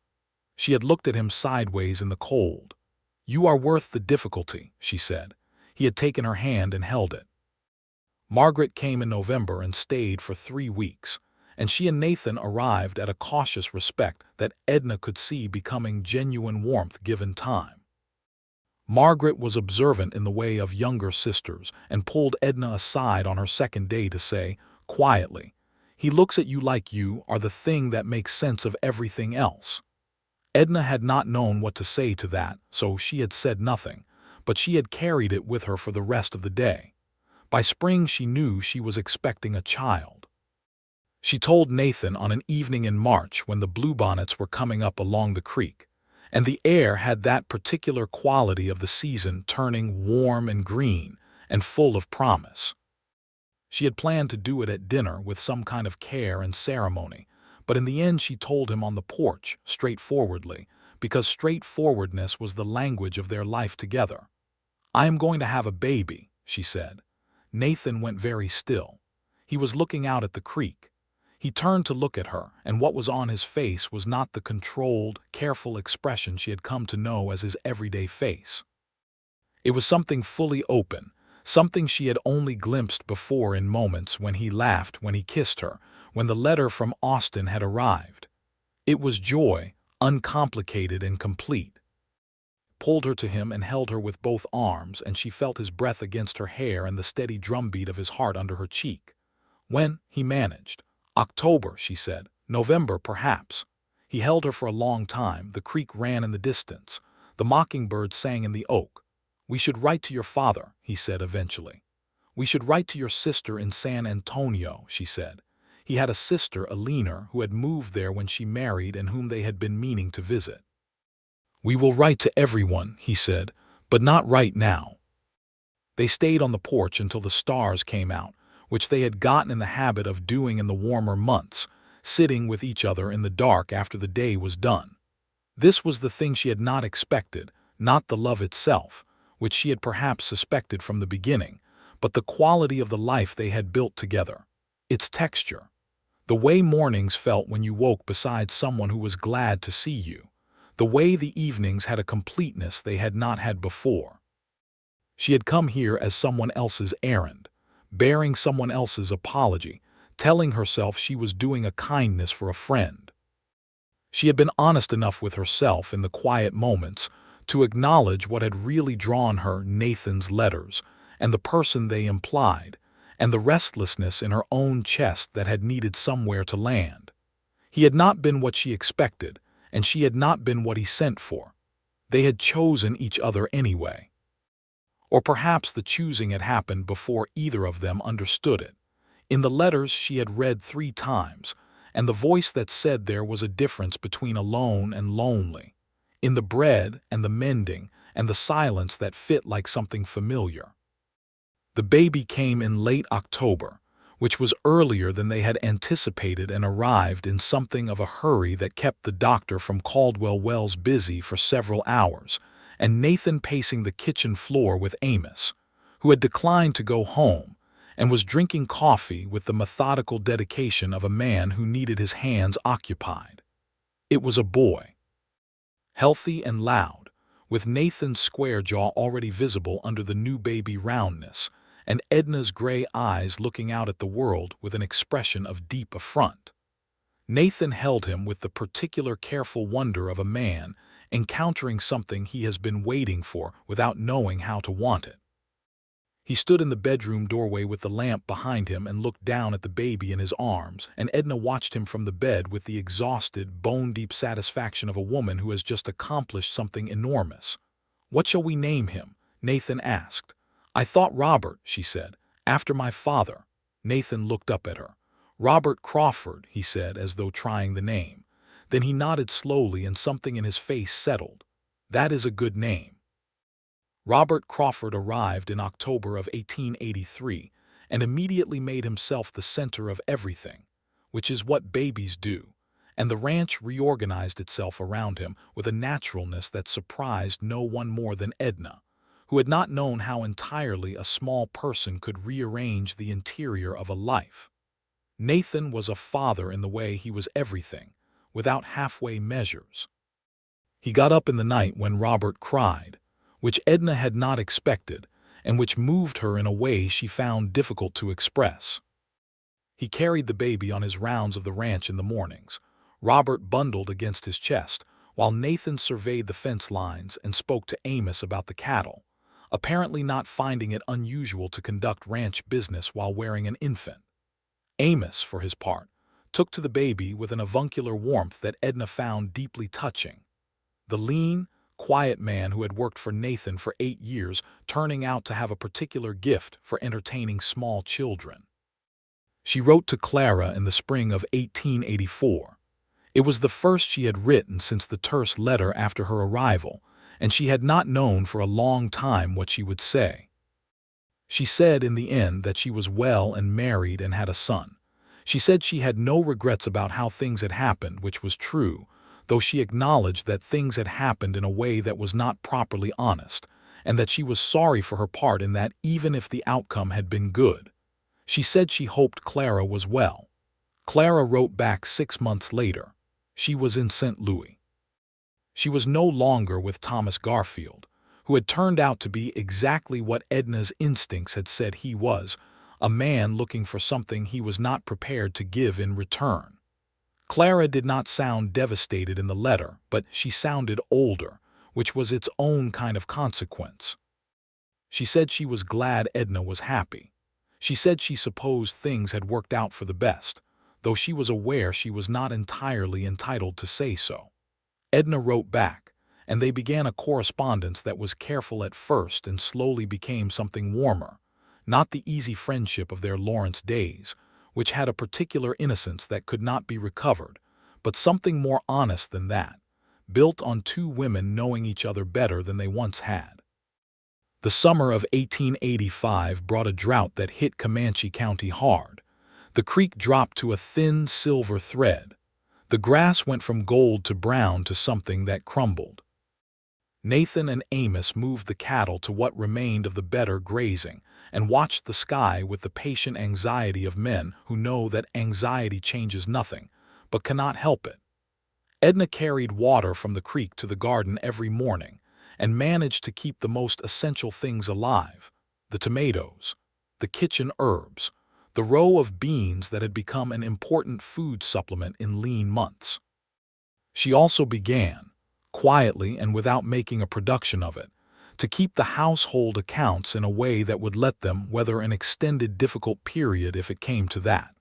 She had looked at him sideways in the cold. "You are worth the difficulty," she said. He had taken her hand and held it. Margaret came in November and stayed for 3 weeks, and she and Nathan arrived at a cautious respect that Edna could see becoming genuine warmth given time. Margaret was observant in the way of younger sisters and pulled Edna aside on her second day to say, quietly, "He looks at you like you are the thing that makes sense of everything else." Edna had not known what to say to that, so she had said nothing, but she had carried it with her for the rest of the day. By spring she knew she was expecting a child. She told Nathan on an evening in March when the bluebonnets were coming up along the creek, and the air had that particular quality of the season turning warm and green and full of promise. She had planned to do it at dinner with some kind of care and ceremony, but in the end she told him on the porch, straightforwardly, because straightforwardness was the language of their life together. "I am going to have a baby," she said. Nathan went very still. He was looking out at the creek. He turned to look at her, and what was on his face was not the controlled, careful expression she had come to know as his everyday face. It was something fully open, something she had only glimpsed before in moments when he laughed, when he kissed her, when the letter from Austin had arrived. It was joy, uncomplicated and complete. Pulled her to him and held her with both arms, and she felt his breath against her hair and the steady drumbeat of his heart under her cheek. When, he managed. October, she said. November, perhaps. He held her for a long time. The creek ran in the distance. The mockingbird sang in the oak. We should write to your father, he said eventually. We should write to your sister in San Antonio, she said. He had a sister, Alina, who had moved there when she married and whom they had been meaning to visit. We will write to everyone, he said, but not right now. They stayed on the porch until the stars came out, which they had gotten in the habit of doing in the warmer months, sitting with each other in the dark after the day was done. This was the thing she had not expected, not the love itself, which she had perhaps suspected from the beginning, but the quality of the life they had built together, its texture, the way mornings felt when you woke beside someone who was glad to see you, the way the evenings had a completeness they had not had before. She had come here as someone else's errand, bearing someone else's apology, telling herself she was doing a kindness for a friend. She had been honest enough with herself in the quiet moments to acknowledge what had really drawn her, Nathan's letters, and the person they implied, and the restlessness in her own chest that had needed somewhere to land. He had not been what she expected, and she had not been what he sent for. They had chosen each other anyway. Or perhaps the choosing had happened before either of them understood it. In the letters she had read 3 times, and the voice that said there was a difference between alone and lonely, in the bread and the mending and the silence that fit like something familiar. The baby came in late October, which was earlier than they had anticipated, and arrived in something of a hurry that kept the doctor from Caldwell Wells busy for several hours, and Nathan pacing the kitchen floor with Amos, who had declined to go home, and was drinking coffee with the methodical dedication of a man who needed his hands occupied. It was a boy. Healthy and loud, with Nathan's square jaw already visible under the new baby roundness, and Edna's gray eyes looking out at the world with an expression of deep affront. Nathan held him with the particular careful wonder of a man encountering something he has been waiting for without knowing how to want it. He stood in the bedroom doorway with the lamp behind him and looked down at the baby in his arms, and Edna watched him from the bed with the exhausted, bone-deep satisfaction of a woman who has just accomplished something enormous. "What shall we name him?" Nathan asked. "I thought Robert," she said, "after my father." Nathan looked up at her. "Robert Crawford," he said, as though trying the name. Then he nodded slowly and something in his face settled. "That is a good name." Robert Crawford arrived in October of 1883 and immediately made himself the center of everything, which is what babies do, and the ranch reorganized itself around him with a naturalness that surprised no one more than Edna, who had not known how entirely a small person could rearrange the interior of a life. Nathan was a father in the way he was everything, without halfway measures. He got up in the night when Robert cried, which Edna had not expected, and which moved her in a way she found difficult to express. He carried the baby on his rounds of the ranch in the mornings, Robert bundled against his chest, while Nathan surveyed the fence lines and spoke to Amos about the cattle, apparently not finding it unusual to conduct ranch business while wearing an infant. Amos, for his part, took to the baby with an avuncular warmth that Edna found deeply touching. The lean, quiet man who had worked for Nathan for 8 years turning out to have a particular gift for entertaining small children. She wrote to Clara in the spring of 1884. It was the first she had written since the terse letter after her arrival, and she had not known for a long time what she would say. She said in the end that she was well and married and had a son. She said she had no regrets about how things had happened, which was true, though she acknowledged that things had happened in a way that was not properly honest, and that she was sorry for her part in that even if the outcome had been good. She said she hoped Clara was well. Clara wrote back 6 months later. She was in St. Louis. She was no longer with Thomas Garfield, who had turned out to be exactly what Edna's instincts had said he was, a man looking for something he was not prepared to give in return. Clara did not sound devastated in the letter, but she sounded older, which was its own kind of consequence. She said she was glad Edna was happy. She said she supposed things had worked out for the best, though she was aware she was not entirely entitled to say so. Edna wrote back, and they began a correspondence that was careful at first and slowly became something warmer, not the easy friendship of their Lawrence days, which had a particular innocence that could not be recovered, but something more honest than that, built on two women knowing each other better than they once had. The summer of 1885 brought a drought that hit Comanche County hard. The creek dropped to a thin silver thread. The grass went from gold to brown to something that crumbled. Nathan and Amos moved the cattle to what remained of the better grazing and watched the sky with the patient anxiety of men who know that anxiety changes nothing, but cannot help it. Edna carried water from the creek to the garden every morning and managed to keep the most essential things alive: the tomatoes, the kitchen herbs, the row of beans that had become an important food supplement in lean months. She also began, quietly and without making a production of it, to keep the household accounts in a way that would let them weather an extended difficult period if it came to that.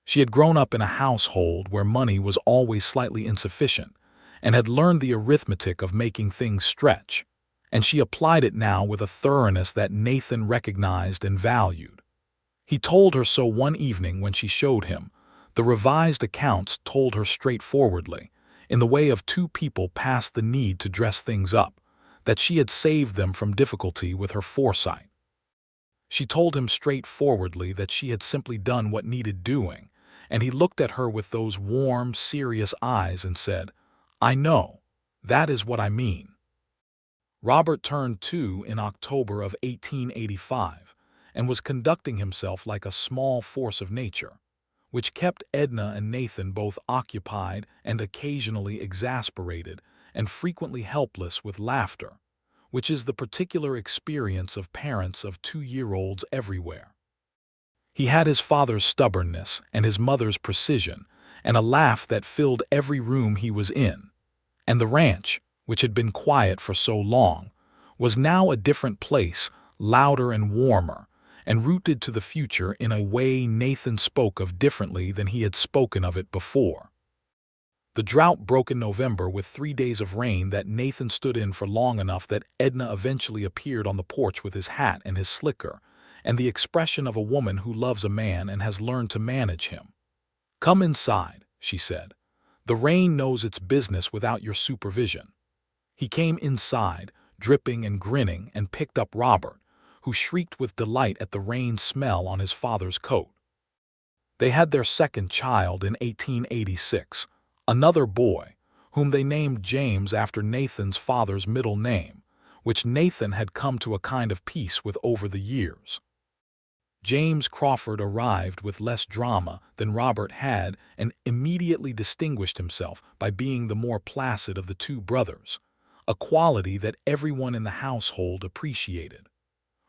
She had grown up in a household where money was always slightly insufficient and had learned the arithmetic of making things stretch, and she applied it now with a thoroughness that Nathan recognized and valued. He told her so one evening when she showed him. The revised accounts told her straightforwardly, in the way of two people past the need to dress things up, that she had saved them from difficulty with her foresight. She told him straightforwardly that she had simply done what needed doing, and he looked at her with those warm, serious eyes and said, "I know. That is what I mean." Robert turned 2 in October of 1885 and was conducting himself like a small force of nature, which kept Edna and Nathan both occupied and occasionally exasperated and frequently helpless with laughter, which is the particular experience of parents of 2-year-olds everywhere. He had his father's stubbornness and his mother's precision, and a laugh that filled every room he was in. And the ranch, which had been quiet for so long, was now a different place, louder and warmer, and rooted to the future in a way Nathan spoke of differently than he had spoken of it before. The drought broke in November with 3 days of rain that Nathan stood in for long enough that Edna eventually appeared on the porch with his hat and his slicker, and the expression of a woman who loves a man and has learned to manage him. "Come inside," she said. "The rain knows its business without your supervision." He came inside, dripping and grinning, and picked up Robert, who shrieked with delight at the rain smell on his father's coat. They had their second child in 1886, another boy, whom they named James after Nathan's father's middle name, which Nathan had come to a kind of peace with over the years. James Crawford arrived with less drama than Robert had and immediately distinguished himself by being the more placid of the two brothers, a quality that everyone in the household appreciated.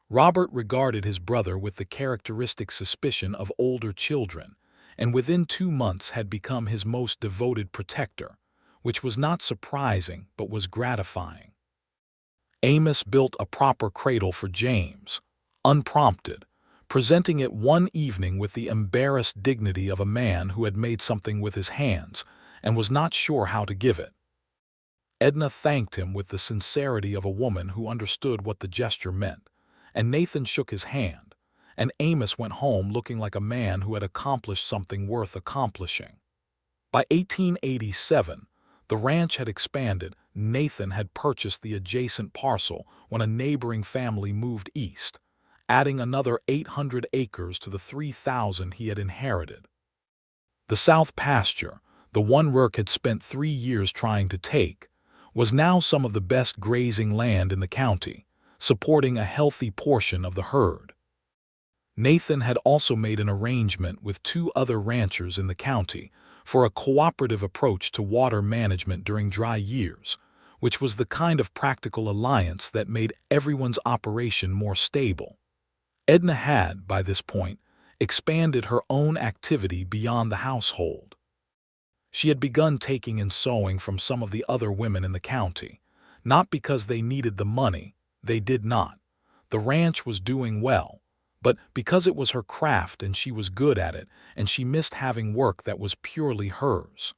Robert regarded his brother with the characteristic suspicion of older children, and within 2 months had become his most devoted protector, which was not surprising but was gratifying. Amos built a proper cradle for James, unprompted, presenting it one evening with the embarrassed dignity of a man who had made something with his hands and was not sure how to give it. Edna thanked him with the sincerity of a woman who understood what the gesture meant, and Nathan shook his hand, and Amos went home looking like a man who had accomplished something worth accomplishing. By 1887, the ranch had expanded. Nathan had purchased the adjacent parcel when a neighboring family moved east, adding another 800 acres to the 3,000 he had inherited. The south pasture, the one Rourke had spent 3 years trying to take, was now some of the best grazing land in the county, supporting a healthy portion of the herd. Nathan had also made an arrangement with 2 other ranchers in the county for a cooperative approach to water management during dry years, which was the kind of practical alliance that made everyone's operation more stable. Edna had, by this point, expanded her own activity beyond the household. She had begun taking in sewing from some of the other women in the county, not because they needed the money, they did not. The ranch was doing well, but because it was her craft and she was good at it, and she missed having work that was purely hers.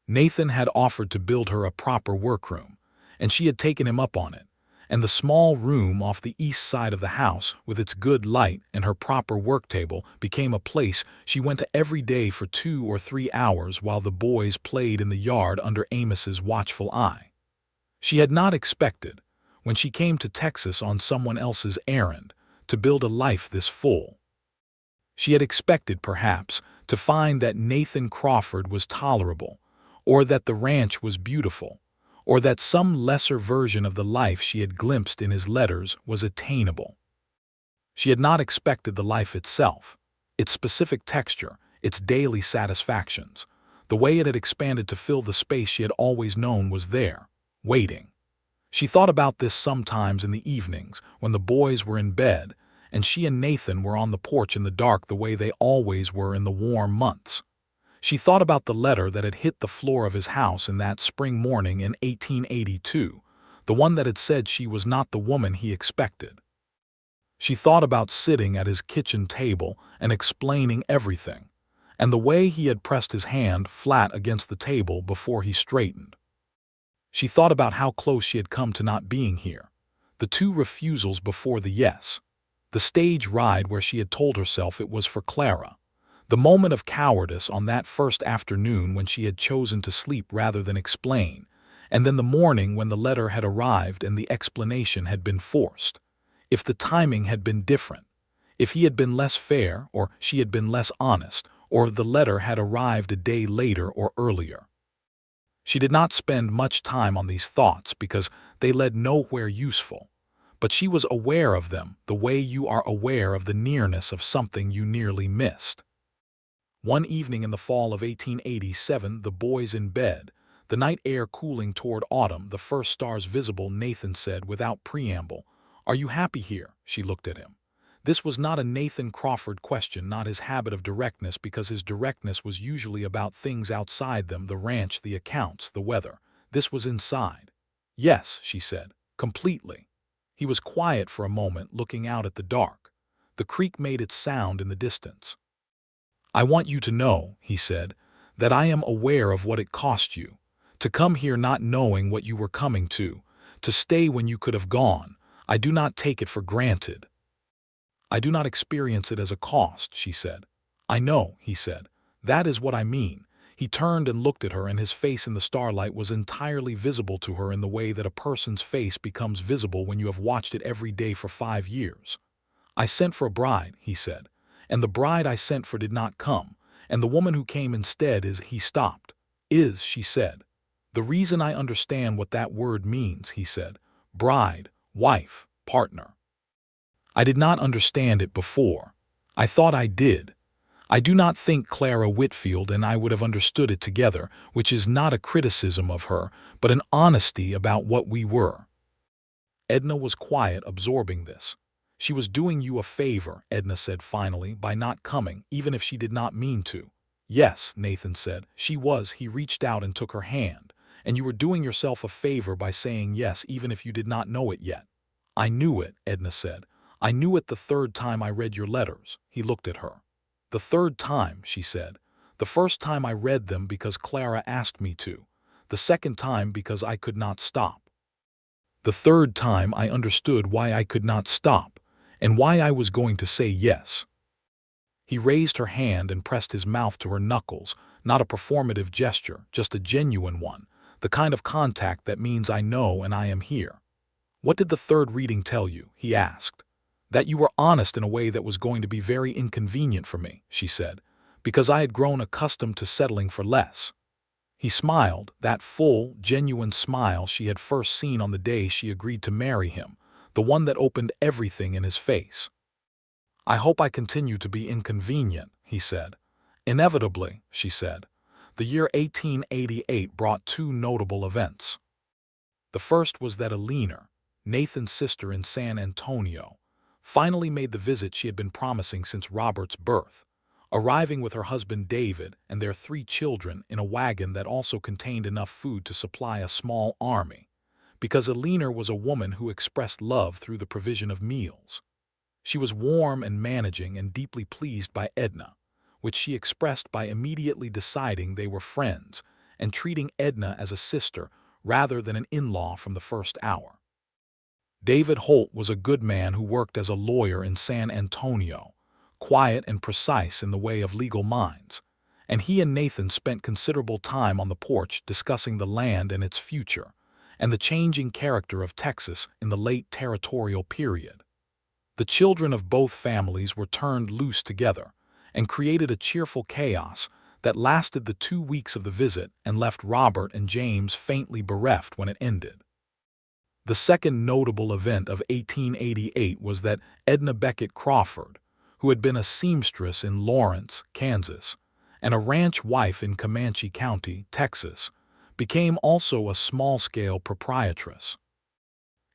Nathan had offered to build her a proper workroom, and she had taken him up on it, and the small room off the east side of the house with its good light and her proper work table became a place she went to every day for 2 or 3 hours while the boys played in the yard under Amos's watchful eye. She had not expected, when she came to Texas on someone else's errand, to build a life this full. She had expected, perhaps, to find that Nathan Crawford was tolerable, or that the ranch was beautiful, or that some lesser version of the life she had glimpsed in his letters was attainable. She had not expected the life itself, its specific texture, its daily satisfactions, the way it had expanded to fill the space she had always known was there, waiting. She thought about this sometimes in the evenings when the boys were in bed and she and Nathan were on the porch in the dark the way they always were in the warm months. She thought about the letter that had hit the floor of his house in that spring morning in 1882, the one that had said she was not the woman he expected. She thought about sitting at his kitchen table and explaining everything, and the way he had pressed his hand flat against the table before he straightened. She thought about how close she had come to not being here, the 2 refusals before the yes, the stage ride where she had told herself it was for Clara, the moment of cowardice on that first afternoon when she had chosen to sleep rather than explain, and then the morning when the letter had arrived and the explanation had been forced. If the timing had been different, if he had been less fair or she had been less honest, or the letter had arrived a day later or earlier. She did not spend much time on these thoughts because they led nowhere useful, but she was aware of them the way you are aware of the nearness of something you nearly missed. One evening in the fall of 1887, the boys in bed, the night air cooling toward autumn, the first stars visible, Nathan said without preamble, "Are you happy here?" She looked at him. This was not a Nathan Crawford question, not his habit of directness, because his directness was usually about things outside them, the ranch, the accounts, the weather. This was inside. "Yes," she said, "completely." He was quiet for a moment, looking out at the dark. The creek made its sound in the distance. "I want you to know," he said, "that I am aware of what it cost you. To come here not knowing what you were coming to stay when you could have gone. I do not take it for granted. I do not experience it as a cost," she said. "I know," he said. "That is what I mean." He turned and looked at her, and his face in the starlight was entirely visible to her in the way that a person's face becomes visible when you have watched it every day for 5 years. "I sent for a bride," he said, "and the bride I sent for did not come, and the woman who came instead is—" He stopped. "Is," she said. "The reason I understand what that word means," he said. "Bride, wife, partner. I did not understand it before. I thought I did. I do not think Clara Whitfield and I would have understood it together, which is not a criticism of her, but an honesty about what we were." Edna was quiet, absorbing this. "She was doing you a favor," Edna said finally, "by not coming, even if she did not mean to." "Yes," Nathan said, "she was." He reached out and took her hand. "And you were doing yourself a favor by saying yes, even if you did not know it yet." "I knew it," Edna said. "I knew it the 3rd time I read your letters." He looked at her. "The 3rd time," she said. "The first time I read them because Clara asked me to. The 2nd time because I could not stop. The 3rd time I understood why I could not stop, and why I was going to say yes." He raised her hand and pressed his mouth to her knuckles, not a performative gesture, just a genuine one, the kind of contact that means I know and I am here. "What did the 3rd reading tell you?" he asked. "That you were honest in a way that was going to be very inconvenient for me," she said, "because I had grown accustomed to settling for less." He smiled, that full, genuine smile she had first seen on the day she agreed to marry him, the one that opened everything in his face. "I hope I continue to be inconvenient," he said. "Inevitably," she said. The year 1888 brought two notable events. The first was that Alina, Nathan's sister in San Antonio, finally made the visit she had been promising since Robert's birth, arriving with her husband David and their 3 children in a wagon that also contained enough food to supply a small army, because Alina was a woman who expressed love through the provision of meals. She was warm and managing and deeply pleased by Edna, which she expressed by immediately deciding they were friends and treating Edna as a sister rather than an in-law from the first hour. David Holt was a good man who worked as a lawyer in San Antonio, quiet and precise in the way of legal minds, and he and Nathan spent considerable time on the porch discussing the land and its future, and the changing character of Texas in the late territorial period. The children of both families were turned loose together and created a cheerful chaos that lasted the 2 weeks of the visit and left Robert and James faintly bereft when it ended. The second notable event of 1888 was that Edna Beckett Crawford, who had been a seamstress in Lawrence, Kansas, and a ranch wife in Comanche County, Texas, became also a small-scale proprietress.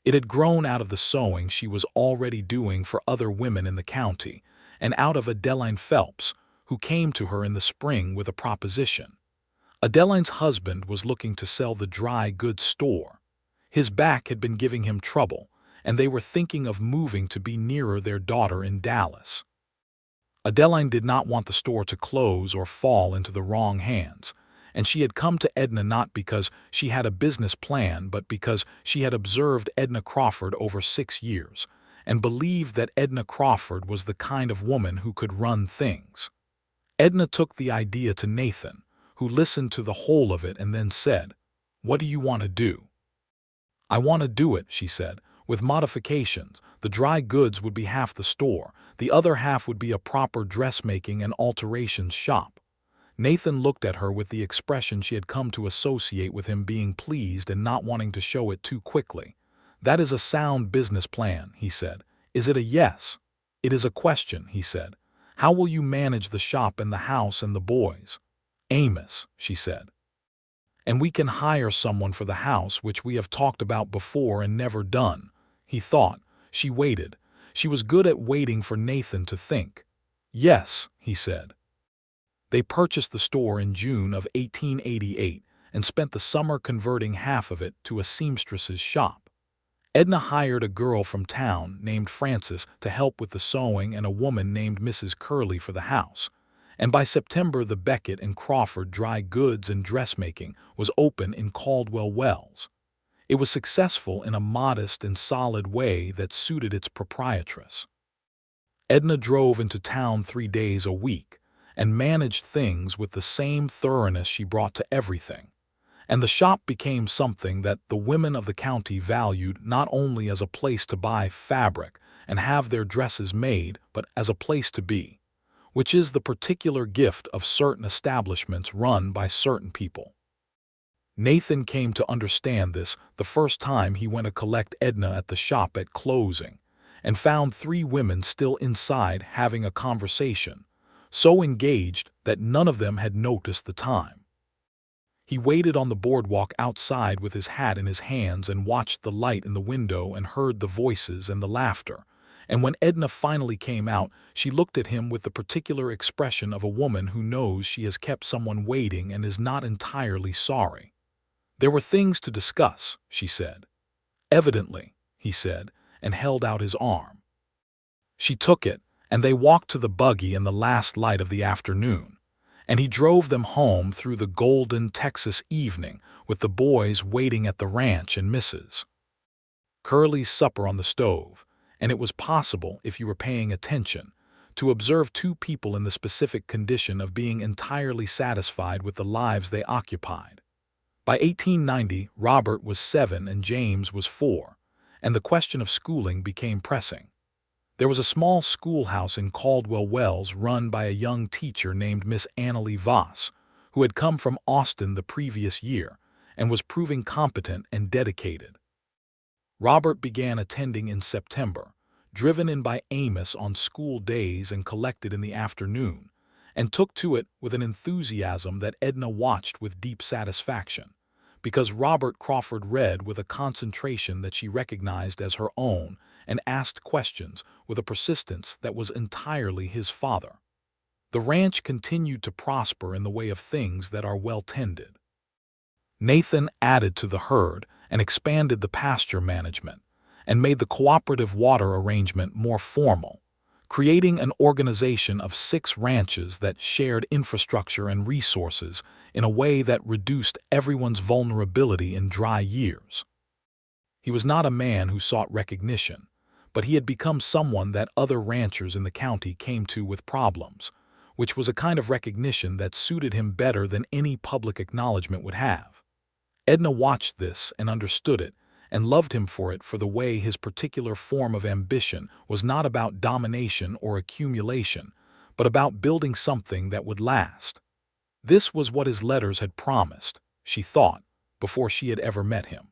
It had grown out of the sewing she was already doing for other women in the county, and out of Adeline Phelps, who came to her in the spring with a proposition. Adeline's husband was looking to sell the dry goods store. His back had been giving him trouble, and they were thinking of moving to be nearer their daughter in Dallas. Adeline did not want the store to close or fall into the wrong hands, and she had come to Edna not because she had a business plan but because she had observed Edna Crawford over 6 years and believed that Edna Crawford was the kind of woman who could run things. Edna took the idea to Nathan, who listened to the whole of it and then said, "What do you want to do?" "I want to do it," she said, "with modifications. The dry goods would be half the store. The other half would be a proper dressmaking and alterations shop." Nathan looked at her with the expression she had come to associate with him being pleased and not wanting to show it too quickly. "That is a sound business plan," he said. "Is it a yes?" "It is a question," he said. "How will you manage the shop and the house and the boys?" "Amos," she said. "And we can hire someone for the house, which we have talked about before and never done." He thought. She waited. She was good at waiting for Nathan to think. "Yes," he said. They purchased the store in June of 1888 and spent the summer converting half of it to a seamstress's shop. Edna hired a girl from town named Frances to help with the sewing and a woman named Mrs. Curley for the house, and by September the Beckett and Crawford dry goods and dressmaking was open in Caldwell Wells. It was successful in a modest and solid way that suited its proprietress. Edna drove into town 3 days a week and managed things with the same thoroughness she brought to everything, and the shop became something that the women of the county valued not only as a place to buy fabric and have their dresses made, but as a place to be, which is the particular gift of certain establishments run by certain people. Nathan came to understand this the first time he went to collect Edna at the shop at closing, and found 3 women still inside having a conversation, so engaged that none of them had noticed the time. He waited on the boardwalk outside with his hat in his hands and watched the light in the window and heard the voices and the laughter, and when Edna finally came out, she looked at him with the particular expression of a woman who knows she has kept someone waiting and is not entirely sorry. "There were things to discuss," she said. "Evidently," he said, and held out his arm. She took it, and they walked to the buggy in the last light of the afternoon, and he drove them home through the golden Texas evening with the boys waiting at the ranch and Mrs. Curley's supper on the stove, and it was possible, if you were paying attention, to observe 2 people in the specific condition of being entirely satisfied with the lives they occupied. By 1890, Robert was 7 and James was 4, and the question of schooling became pressing. There was a small schoolhouse in Caldwell Wells run by a young teacher named Miss Annalie Voss, who had come from Austin the previous year and was proving competent and dedicated. Robert began attending in September, driven in by Amos on school days and collected in the afternoon, and took to it with an enthusiasm that Edna watched with deep satisfaction, because Robert Crawford read with a concentration that she recognized as her own and asked questions with a persistence that was entirely his father. The ranch continued to prosper in the way of things that are well tended. Nathan added to the herd and expanded the pasture management, and made the cooperative water arrangement more formal, creating an organization of 6 ranches that shared infrastructure and resources in a way that reduced everyone's vulnerability in dry years. He was not a man who sought recognition, but he had become someone that other ranchers in the county came to with problems, which was a kind of recognition that suited him better than any public acknowledgement would have. Edna watched this and understood it, and loved him for it, for the way his particular form of ambition was not about domination or accumulation, but about building something that would last. This was what his letters had promised, she thought, before she had ever met him.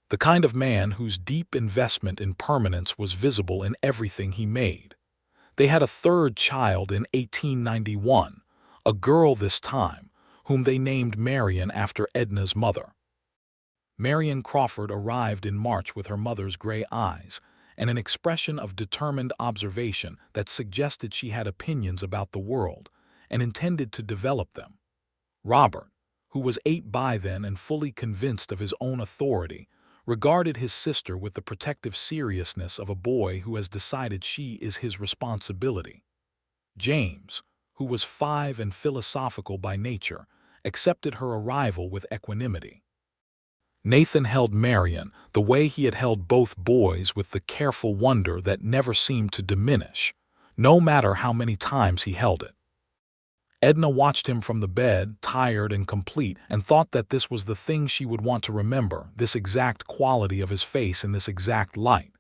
The kind of man whose deep investment in permanence was visible in everything he made. They had a 3rd child in 1891, a girl this time, whom they named Marion after Edna's mother. Marion Crawford arrived in March with her mother's gray eyes and an expression of determined observation that suggested she had opinions about the world and intended to develop them. Robert, who was 8 by then and fully convinced of his own authority, regarded his sister with the protective seriousness of a boy who has decided she is his responsibility. James, who was 5 and philosophical by nature, accepted her arrival with equanimity. Nathan held Marion the way he had held both boys, with the careful wonder that never seemed to diminish, no matter how many times he held it. Edna watched him from the bed, tired and complete, and thought that this was the thing she would want to remember, this exact quality of his face in this exact light.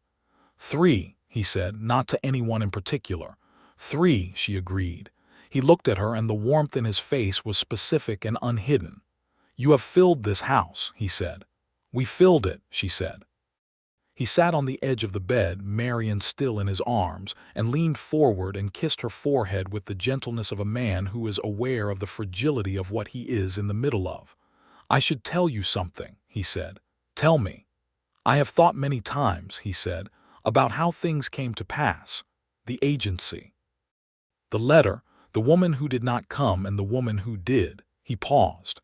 3, he said, not to anyone in particular. 3, she agreed. He looked at her, and the warmth in his face was specific and unhidden. You have filled this house, he said. We filled it, she said. He sat on the edge of the bed, Marion still in his arms, and leaned forward and kissed her forehead with the gentleness of a man who is aware of the fragility of what he is in the middle of. I should tell you something, he said. Tell me. I have thought many times, he said, about how things came to pass. The agency. The letter, the woman who did not come and the woman who did. He paused.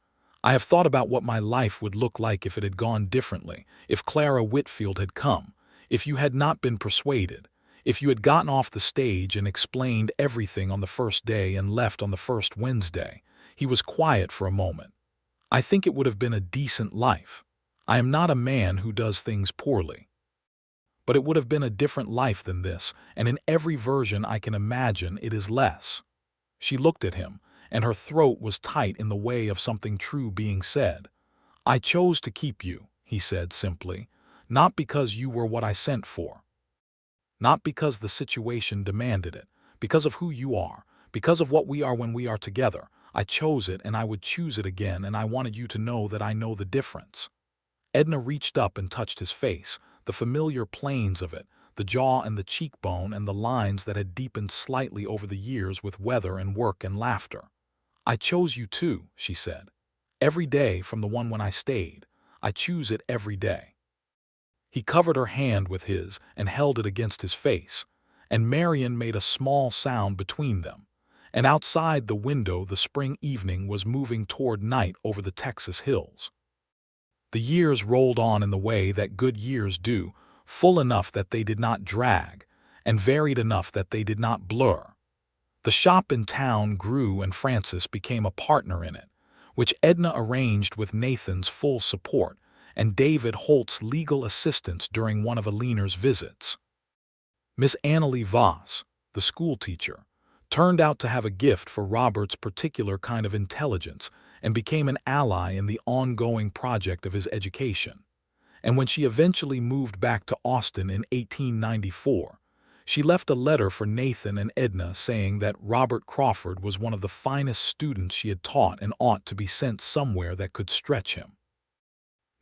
I have thought about what my life would look like if it had gone differently, if Clara Whitfield had come, if you had not been persuaded, if you had gotten off the stage and explained everything on the first day and left on the first Wednesday. He was quiet for a moment. I think it would have been a decent life. I am not a man who does things poorly. But it would have been a different life than this, and in every version I can imagine it is less. She looked at him, and her throat was tight in the way of something true being said. I chose to keep you, he said simply, not because you were what I sent for. Not because the situation demanded it, because of who you are, because of what we are when we are together. I chose it, and I would choose it again, and I wanted you to know that I know the difference. Edna reached up and touched his face, the familiar planes of it, the jaw and the cheekbone and the lines that had deepened slightly over the years with weather and work and laughter. I chose you too, she said. Every day from the one when I stayed. I choose it every day. He covered her hand with his and held it against his face, and Marion made a small sound between them, and outside the window the spring evening was moving toward night over the Texas hills. The years rolled on in the way that good years do, full enough that they did not drag, and varied enough that they did not blur. The shop in town grew, and Frances became a partner in it, which Edna arranged with Nathan's full support and David Holt's legal assistance during one of Aliner's visits. Miss Annalie Voss, the schoolteacher, turned out to have a gift for Robert's particular kind of intelligence and became an ally in the ongoing project of his education. And when she eventually moved back to Austin in 1894, she left a letter for Nathan and Edna saying that Robert Crawford was one of the finest students she had taught and ought to be sent somewhere that could stretch him.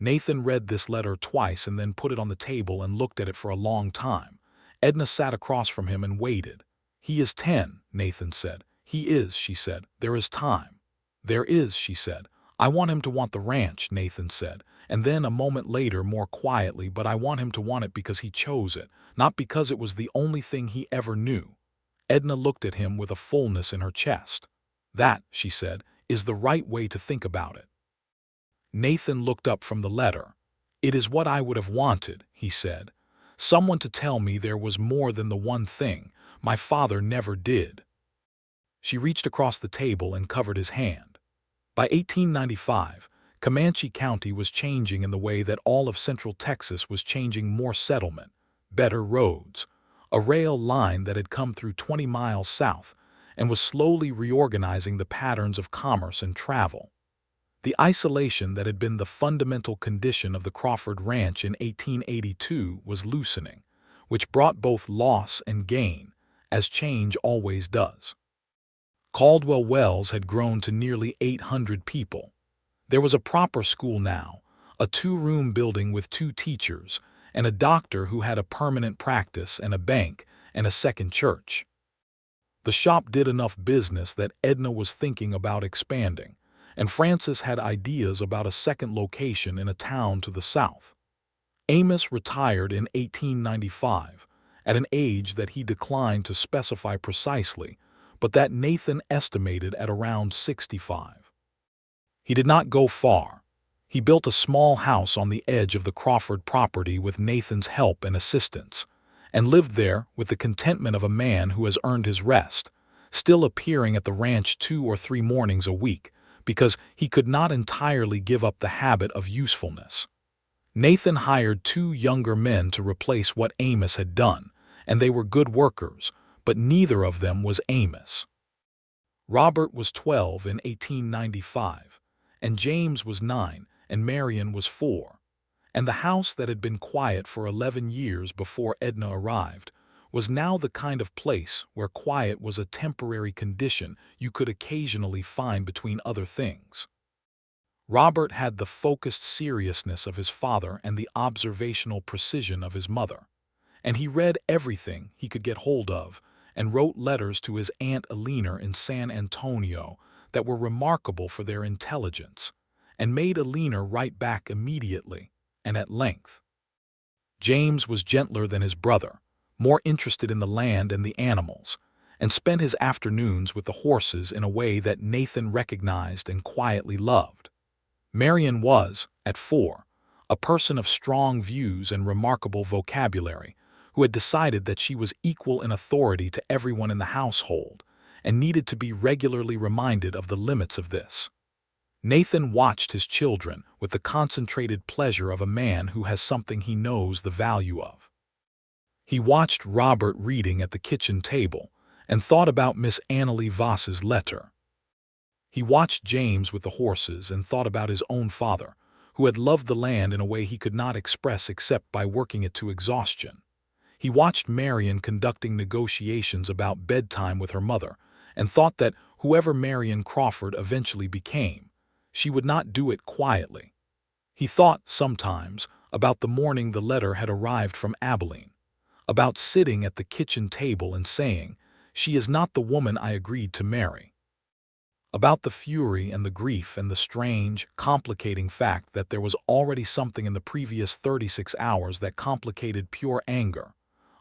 Nathan read this letter twice and then put it on the table and looked at it for a long time. Edna sat across from him and waited. "He is 10, Nathan said. "He is," she said. "There is time." "There is," she said. "I want him to want the ranch," Nathan said. And then a moment later, more quietly, "But I want him to want it because he chose it, not because it was the only thing he ever knew." Edna looked at him with a fullness in her chest. "That," she said, "is the right way to think about it." Nathan looked up from the letter. "It is what I would have wanted," he said. "Someone to tell me there was more than the one thing. My father never did." She reached across the table and covered his hand. By 1895, Comanche County was changing in the way that all of Central Texas was changing: more settlement, better roads, a rail line that had come through 20 miles south and was slowly reorganizing the patterns of commerce and travel. The isolation that had been the fundamental condition of the Crawford Ranch in 1882 was loosening, which brought both loss and gain, as change always does. Caldwell Wells had grown to nearly 800 people. There was a proper school now, a 2-room building with 2 teachers, and a doctor who had a permanent practice, and a bank, and a second church. The shop did enough business that Edna was thinking about expanding, and Frances had ideas about a second location in a town to the south. Amos retired in 1895, at an age that he declined to specify precisely, but that Nathan estimated at around 65. He did not go far. He built a small house on the edge of the Crawford property with Nathan's help and assistance, and lived there with the contentment of a man who has earned his rest, still appearing at the ranch 2 or 3 mornings a week, because he could not entirely give up the habit of usefulness. Nathan hired 2 younger men to replace what Amos had done, and they were good workers, but neither of them was Amos. Robert was 12 in 1895, and James was 9, and Marion was 4. And the house that had been quiet for 11 years before Edna arrived was now the kind of place where quiet was a temporary condition you could occasionally find between other things. Robert had the focused seriousness of his father and the observational precision of his mother, and he read everything he could get hold of and wrote letters to his Aunt Alina in San Antonio that were remarkable for their intelligence, and made Alina write back immediately and at length. James was gentler than his brother, more interested in the land and the animals, and spent his afternoons with the horses in a way that Nathan recognized and quietly loved. Marion was, at 4, a person of strong views and remarkable vocabulary, who had decided that she was equal in authority to everyone in the household, and needed to be regularly reminded of the limits of this. Nathan watched his children with the concentrated pleasure of a man who has something he knows the value of. He watched Robert reading at the kitchen table and thought about Miss Annalie Voss's letter. He watched James with the horses and thought about his own father, who had loved the land in a way he could not express except by working it to exhaustion. He watched Marion conducting negotiations about bedtime with her mother and thought that whoever Marion Crawford eventually became, she would not do it quietly. He thought, sometimes, about the morning the letter had arrived from Abilene, about sitting at the kitchen table and saying, "She is not the woman I agreed to marry," about the fury and the grief and the strange, complicating fact that there was already something in the previous 36 hours that complicated pure anger,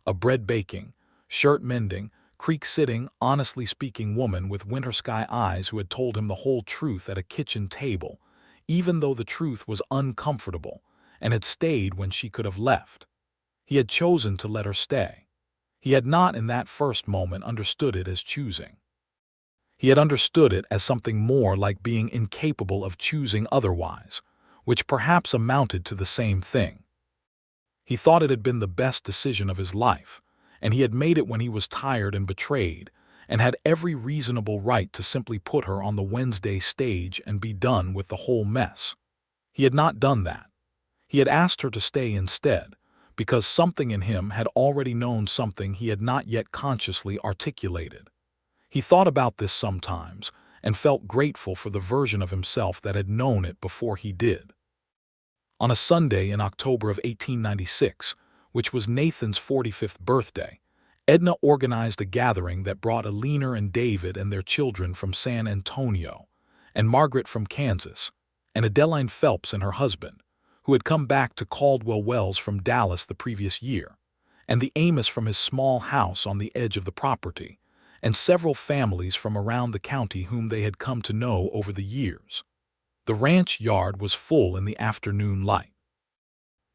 a bread-baking, shirt-mending, creek-sitting, honestly speaking woman with winter sky eyes who had told him the whole truth at a kitchen table, even though the truth was uncomfortable, and had stayed when she could have left. He had chosen to let her stay. He had not in that first moment understood it as choosing. He had understood it as something more like being incapable of choosing otherwise, which perhaps amounted to the same thing. He thought it had been the best decision of his life, and he had made it when he was tired and betrayed, and had every reasonable right to simply put her on the Wednesday stage and be done with the whole mess. He had not done that. He had asked her to stay instead, because something in him had already known something he had not yet consciously articulated. He thought about this sometimes, and felt grateful for the version of himself that had known it before he did. On a Sunday in October of 1896, which was Nathan's 45th birthday, Edna organized a gathering that brought Alina and David and their children from San Antonio, and Margaret from Kansas, and Adeline Phelps and her husband, who had come back to Caldwell Wells from Dallas the previous year, and the Amos from his small house on the edge of the property, and several families from around the county whom they had come to know over the years. The ranch yard was full in the afternoon light.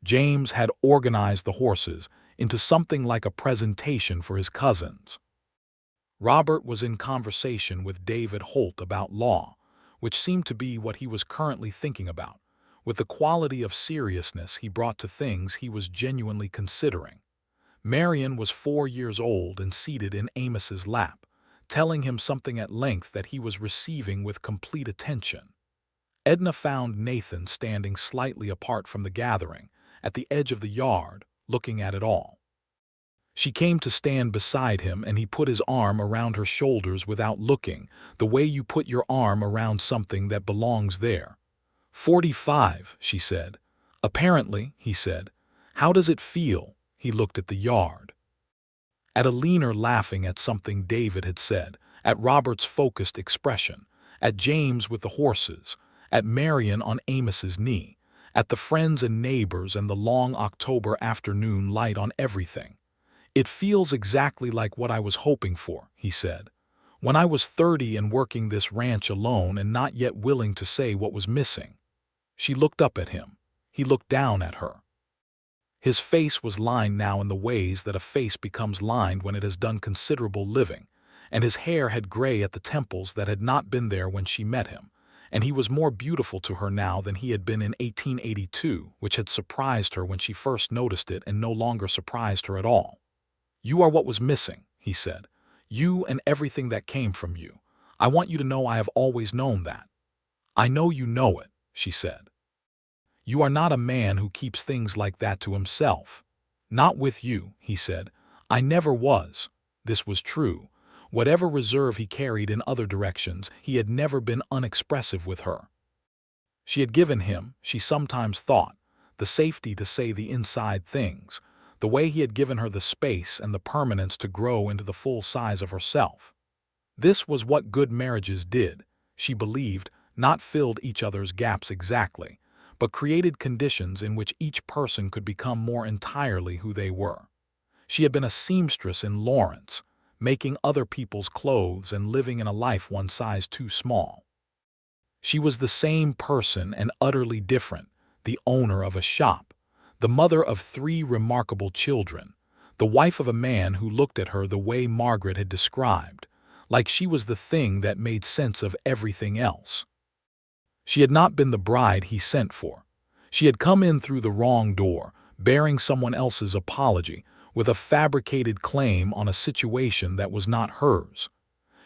James had organized the horses into something like a presentation for his cousins. Robert was in conversation with David Holt about law, which seemed to be what he was currently thinking about, with the quality of seriousness he brought to things he was genuinely considering. Marion was 4 years old and seated in Amos's lap, telling him something at length that he was receiving with complete attention. Edna found Nathan standing slightly apart from the gathering, at the edge of the yard, looking at it all. She came to stand beside him, and he put his arm around her shoulders without looking, the way you put your arm around something that belongs there. 45, she said. Apparently, he said. How does it feel? He looked at the yard. At Alina laughing at something David had said, at Robert's focused expression, at James with the horses, at Marion on Amos's knee, at the friends and neighbors and the long October afternoon light on everything. It feels exactly like what I was hoping for, he said. When I was 30 and working this ranch alone and not yet willing to say what was missing. She looked up at him. He looked down at her. His face was lined now in the ways that a face becomes lined when it has done considerable living, and his hair had gray at the temples that had not been there when she met him, and he was more beautiful to her now than he had been in 1882, which had surprised her when she first noticed it and no longer surprised her at all. You are what was missing, he said. You and everything that came from you. I want you to know I have always known that. I know you know it, she said. You are not a man who keeps things like that to himself. Not with you, he said. I never was. This was true. Whatever reserve he carried in other directions, he had never been unexpressive with her. She had given him, she sometimes thought, the safety to say the inside things, the way he had given her the space and the permanence to grow into the full size of herself. This was what good marriages did, she believed, not filled each other's gaps exactly, but created conditions in which each person could become more entirely who they were. She had been a seamstress in Lawrence, making other people's clothes and living in a life one size too small. She was the same person and utterly different, the owner of a shop, the mother of 3 remarkable children, the wife of a man who looked at her the way Margaret had described, like she was the thing that made sense of everything else. She had not been the bride he sent for. She had come in through the wrong door, bearing someone else's apology, with a fabricated claim on a situation that was not hers.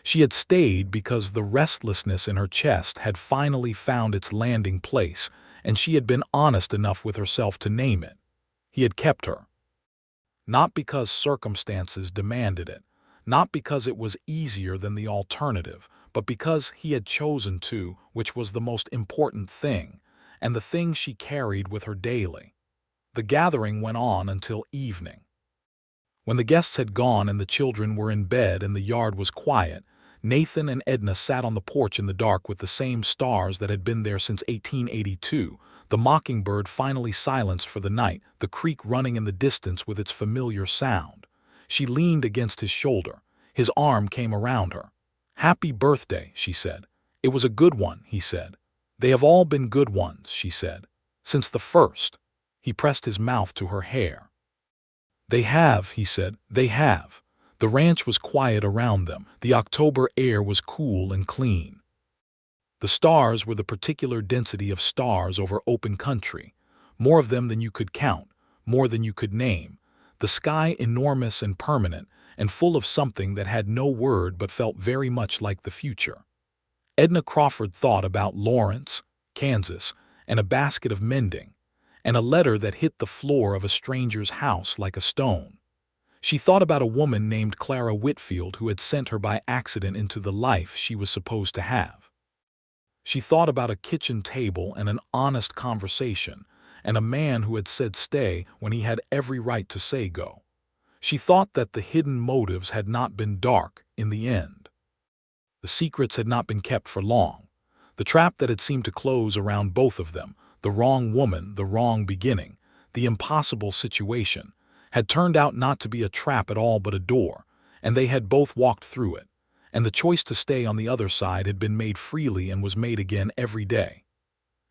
She had stayed because the restlessness in her chest had finally found its landing place, and she had been honest enough with herself to name it. He had kept her. Not because circumstances demanded it, not because it was easier than the alternative, but because he had chosen to, which was the most important thing, and the thing she carried with her daily. The gathering went on until evening. When the guests had gone and the children were in bed and the yard was quiet, Nathan and Edna sat on the porch in the dark with the same stars that had been there since 1882, the mockingbird finally silenced for the night, the creek running in the distance with its familiar sound. She leaned against his shoulder. His arm came around her. "Happy birthday," she said. "It was a good one," he said. "They have all been good ones," she said. "Since the first." He pressed his mouth to her hair. "They have," he said, "they have." The ranch was quiet around them. The October air was cool and clean. The stars were the particular density of stars over open country, more of them than you could count, more than you could name. The sky enormous and permanent, and full of something that had no word but felt very much like the future. Edna Crawford thought about Lawrence, Kansas, and a basket of mending, and a letter that hit the floor of a stranger's house like a stone. She thought about a woman named Clara Whitfield who had sent her by accident into the life she was supposed to have. She thought about a kitchen table and an honest conversation, and a man who had said stay when he had every right to say go. She thought that the hidden motives had not been dark in the end. The secrets had not been kept for long. The trap that had seemed to close around both of them, the wrong woman, the wrong beginning, the impossible situation, had turned out not to be a trap at all but a door, and they had both walked through it, and the choice to stay on the other side had been made freely and was made again every day.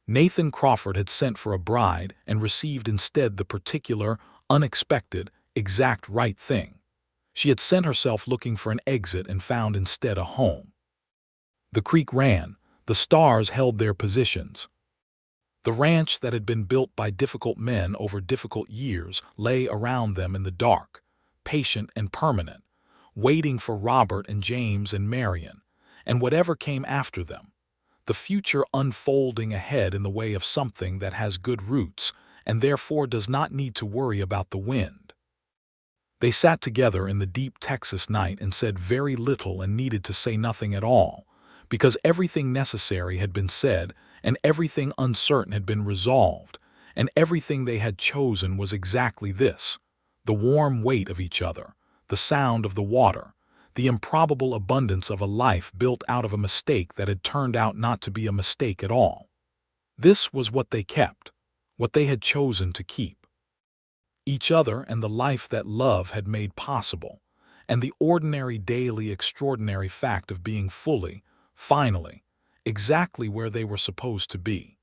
Nathan Crawford had sent for a bride and received instead the particular, unexpected, exact right thing. She had sent herself looking for an exit and found instead a home. The creek ran, the stars held their positions. The ranch that had been built by difficult men over difficult years lay around them in the dark, patient and permanent, waiting for Robert and James and Marion, and whatever came after them. The future unfolding ahead in the way of something that has good roots and therefore does not need to worry about the wind. They sat together in the deep Texas night and said very little and needed to say nothing at all, because everything necessary had been said and everything uncertain had been resolved, and everything they had chosen was exactly this: the warm weight of each other, the sound of the water, the improbable abundance of a life built out of a mistake that had turned out not to be a mistake at all. This was what they kept, what they had chosen to keep. Each other and the life that love had made possible, and the ordinary daily extraordinary fact of being fully, finally, exactly where they were supposed to be.